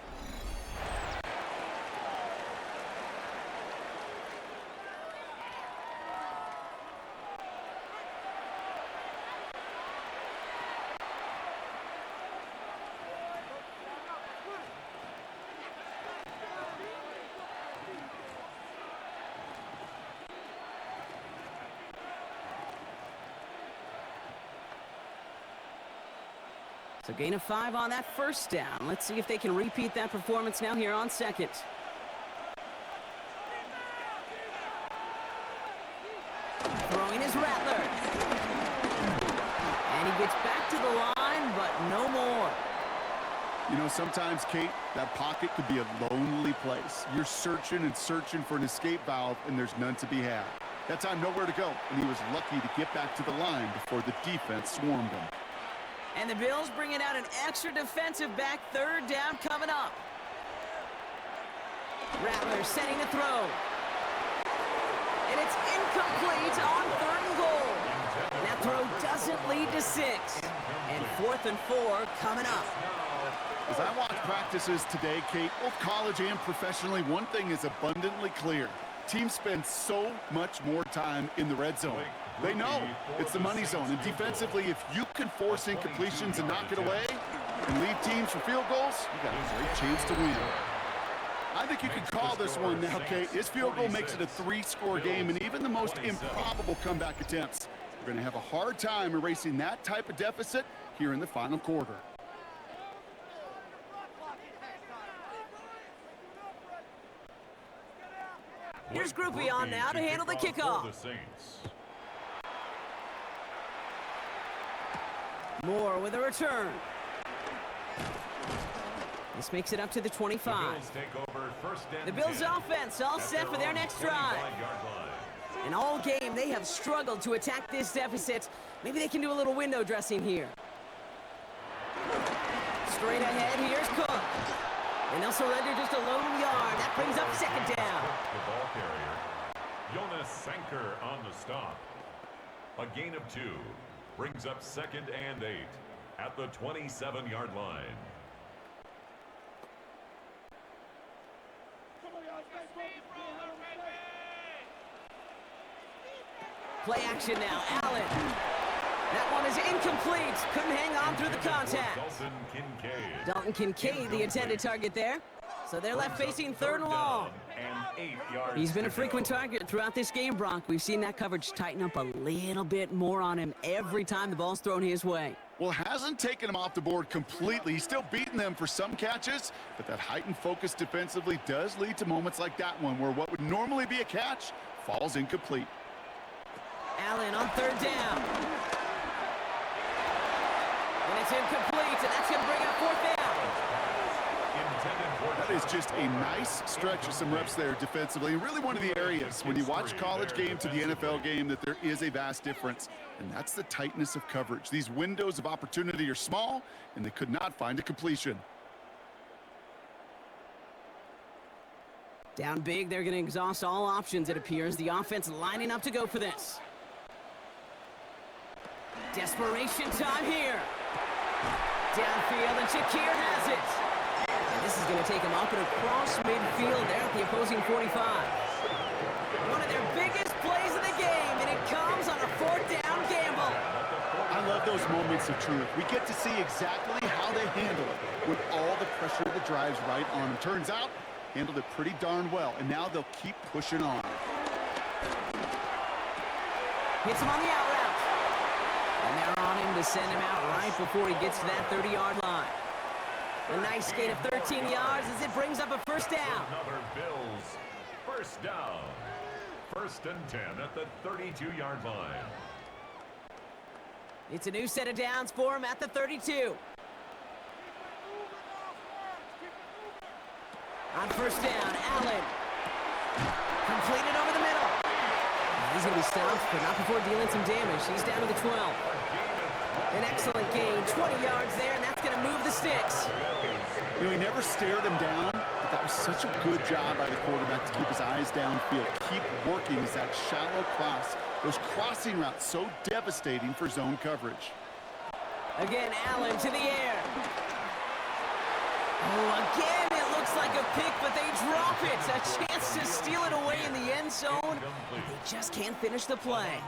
So gain of 5 on that 1st down. Let's see if they can repeat that performance now here on 2nd. Throwing is Rattler. And he gets back to the line, but no more. You know, sometimes, Kate, that pocket could be a lonely place. You're searching and searching for an escape valve, and there's none to be had. That time, nowhere to go, and he was lucky to get back to the line before the defense swarmed him. And the Bills bringing out an extra defensive back. 3rd down coming up. Rattler setting the throw. And it's incomplete on 3rd and goal. That throw doesn't lead to 6. And 4th and 4 coming up. As I watch practices today, Kate, both college and professionally, one thing is abundantly clear. Teams spend so much more time in the red zone. They know it's the money zone, and defensively, if you can force incompletions and knock it away and lead teams for field goals, you got a great chance to win. I think you can call this one now, Kate. His field goal makes it a 3-score game, and even the most improbable comeback attempts are going to have a hard time erasing that type of deficit here in the final quarter. Here's Groupie on now to handle the kickoff. Moore with a return. This makes it up to the 25. The Bills offense all set for their next drive. And all game, they have struggled to attack this deficit. Maybe they can do a little window dressing here. Straight ahead, here's Cook. And they'll surrender just a lone yard. That brings up 2nd down. Jonas Sanker on the stop. A gain of 2 brings up 2nd and 8 at the 27-yard line. Play action now, Allen. That one is incomplete. Couldn't hang on through the contact. Dalton Kincaid, the intended target there. So they're left facing 3rd and long. He's been a frequent target throughout this game, Brock. We've seen that coverage tighten up a little bit more on him every time the ball's thrown his way. Well, hasn't taken him off the board completely. He's still beating them for some catches, but that heightened focus defensively does lead to moments like that one where what would normally be a catch falls incomplete. Allen on 3rd down. And it's incomplete, and that's going to bring up 4th down. That is just a nice stretch of some reps there defensively. And really one of the areas when you watch college game to the NFL game that there is a vast difference. And that's the tightness of coverage. These windows of opportunity are small, and they could not find a completion. Down big, they're going to exhaust all options, it appears. The offense lining up to go for this. Desperation time here. Downfield, and Shakir has it. And this is going to take him up and across midfield there at the opposing 45. One of their biggest plays of the game, and it comes on a 4th down gamble. I love those moments of truth. We get to see exactly how they handle it with all the pressure that drives right on them. Turns out, handled it pretty darn well, and now they'll keep pushing on. Hits him on the out route. And they're on him to send him out right before he gets to that 30-yard line. A nice gain of 13 yards as it brings up a 1st down. Another Bills 1st down. 1st and 10 at the 32-yard line. It's a new set of downs for him at the 32. On 1st down, Allen. Completed over the middle. He's going to be stopped, but not before dealing some damage. He's down to the 12. An excellent gain, 20 yards there, and that's going to move the sticks. You know, he never stared him down, but that was such a good job by the quarterback to keep his eyes downfield, keep working as that shallow cross. Those crossing routes so devastating for zone coverage. Again, Allen to the air. Oh, again, it looks like a pick, but they drop it. A chance to steal it away in the end zone. They just can't finish the play.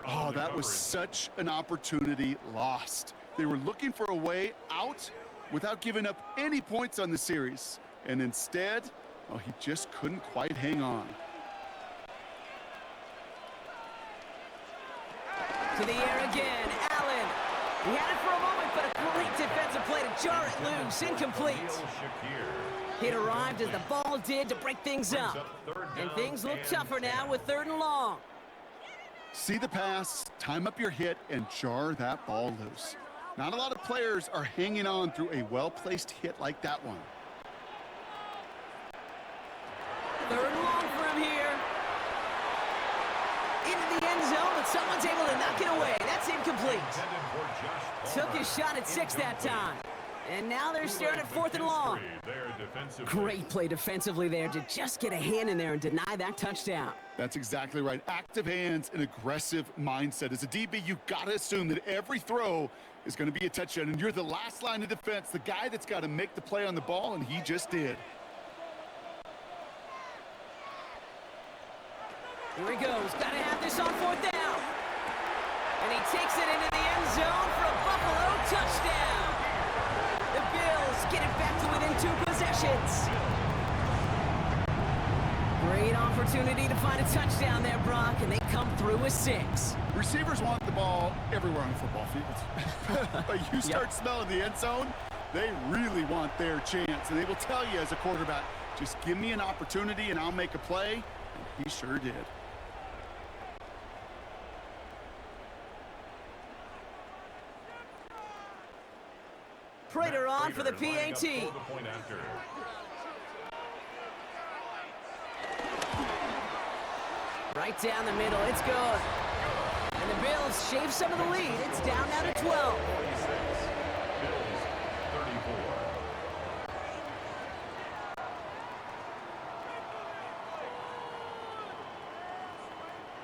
Oh, that was such an opportunity lost. They were looking for a way out without giving up any points on the series. And instead, oh, he just couldn't quite hang on. To the air again, Allen. He had it for a moment, but a great defensive play to jar it loose. Incomplete. It arrived as the ball did to break things up. And things look tougher now with 3rd and long. See the pass, time up your hit, and jar that ball loose. Not a lot of players are hanging on through a well-placed hit like that one. 3rd and long for him here. Into the end zone, but someone's able to knock it away. That's incomplete. Took his shot at 6 that time. And now they're staring at 4th and long. Great play defensively there to just get a hand in there and deny that touchdown. That's exactly right. Active hands and aggressive mindset. As a DB, you've got to assume that every throw is going to be a touchdown, and you're the last line of defense, the guy that's got to make the play on the ball, and he just did. Here he goes. Got to have this on 4th down. And he takes it into the end zone for a Buffalo touchdown. The Bills get it back to within 2 possessions. Great opportunity to find a touchdown there, Brock, and they come through with 6. Receivers want the ball everywhere on the football field. But you start smelling the end zone, they really want their chance. And they will tell you as a quarterback, just give me an opportunity and I'll make a play. And he sure did. Prater on for the PAT. Right down the middle, it's good. And the Bills shave some of the lead. It's down now to 12.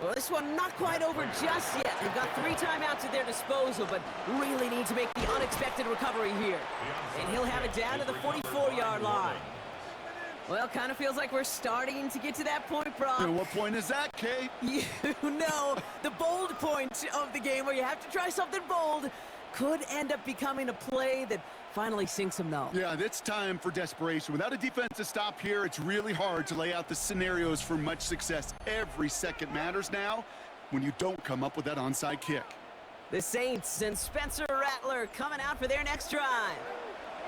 Well, this one not quite over just yet. They've got 3 timeouts at their disposal, but really need to make the unexpected recovery here. And he'll have it down to the 44-yard line. Well, kind of feels like we're starting to get to that point, Brock. And what point is that, Kate? You know, the bold point of the game where you have to try something bold could end up becoming a play that finally sinks him, though. Yeah, it's time for desperation. Without a defensive stop here, it's really hard to lay out the scenarios for much success. Every second matters now when you don't come up with that onside kick. The Saints and Spencer Rattler coming out for their next drive.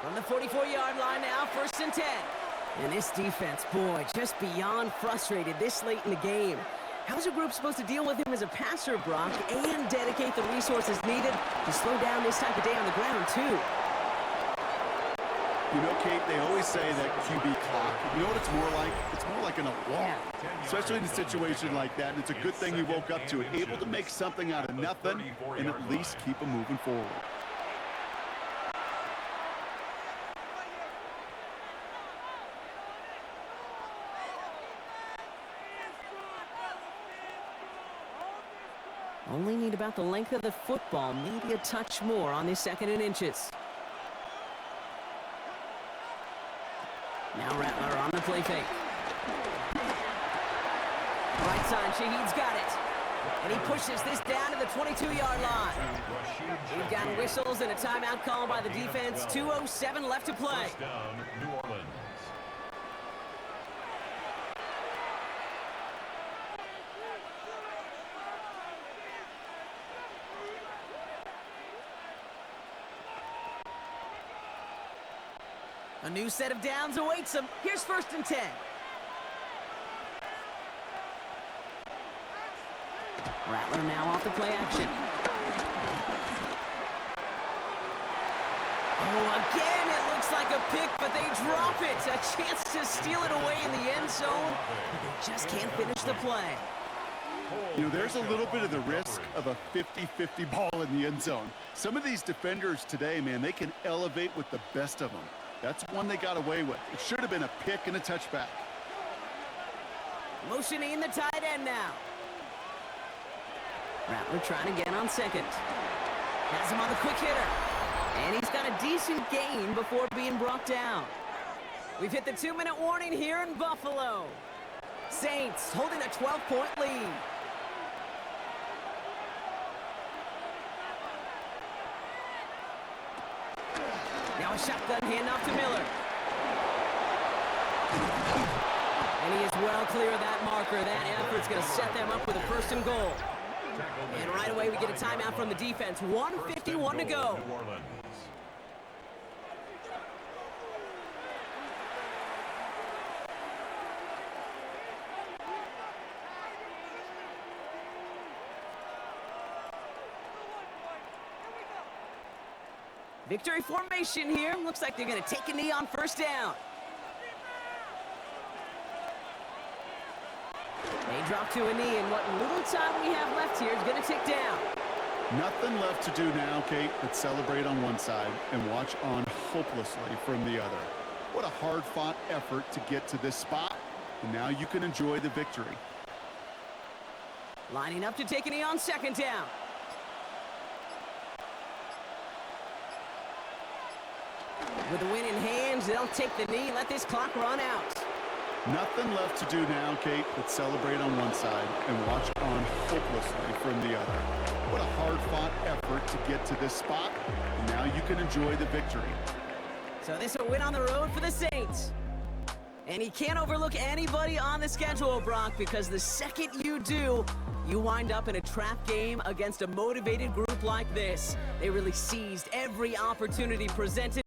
From the 44-yard line now, 1st and 10. And this defense, boy, just beyond frustrated this late in the game. How's a group supposed to deal with him as a passer, Brock, and dedicate the resources needed to slow down this type of day on the ground, too? You know, Kate, they always say that QB clock. You know what it's more like? It's more like an alarm, especially in a situation like that. And it's a good thing he woke up to it, able to make something out of nothing and at least keep him moving forward. Only need about the length of the football, maybe a touch more on this 2nd and inches. Now Rattler on the play fake. Right side, Shaheed's got it. And he pushes this down to the 22-yard line. We've got whistles and a timeout call by the defense. 2:07 left to play. First down, New Orleans. A new set of downs awaits him. Here's 1st and 10. Rattler now off the play action. Oh, again, it looks like a pick, but they drop it. A chance to steal it away in the end zone, but they just can't finish the play. You know, there's a little bit of the risk of a 50-50 ball in the end zone. Some of these defenders today, man, they can elevate with the best of them. That's one they got away with. It should have been a pick and a touchback. Motioning the tight end now. Rattler trying to get on 2nd. Has him on the quick hitter. And he's got a decent gain before being brought down. We've hit the 2-minute warning here in Buffalo. Saints holding a 12-point lead. Now a shotgun handoff to Miller. And he is well clear of that marker. That effort's going to set them up with a 1st and goal. And right away we get a timeout from the defense. 1:51 to go. Victory formation here. Looks like they're going to take a knee on 1st down. They drop to a knee, and what little time we have left here is going to tick down. Nothing left to do now, Kate, but celebrate on one side and watch on hopelessly from the other. What a hard-fought effort to get to this spot, and now you can enjoy the victory. Lining up to take a knee on 2nd down. With the win in hands, they'll take the knee and let this clock run out. Nothing left to do now, Kate, but celebrate on one side and watch on hopelessly from the other. What a hard-fought effort to get to this spot, and now you can enjoy the victory. So this is a win on the road for the Saints. And you can't overlook anybody on the schedule, Brock, because the second you do, you wind up in a trap game against a motivated group like this. They really seized every opportunity presented.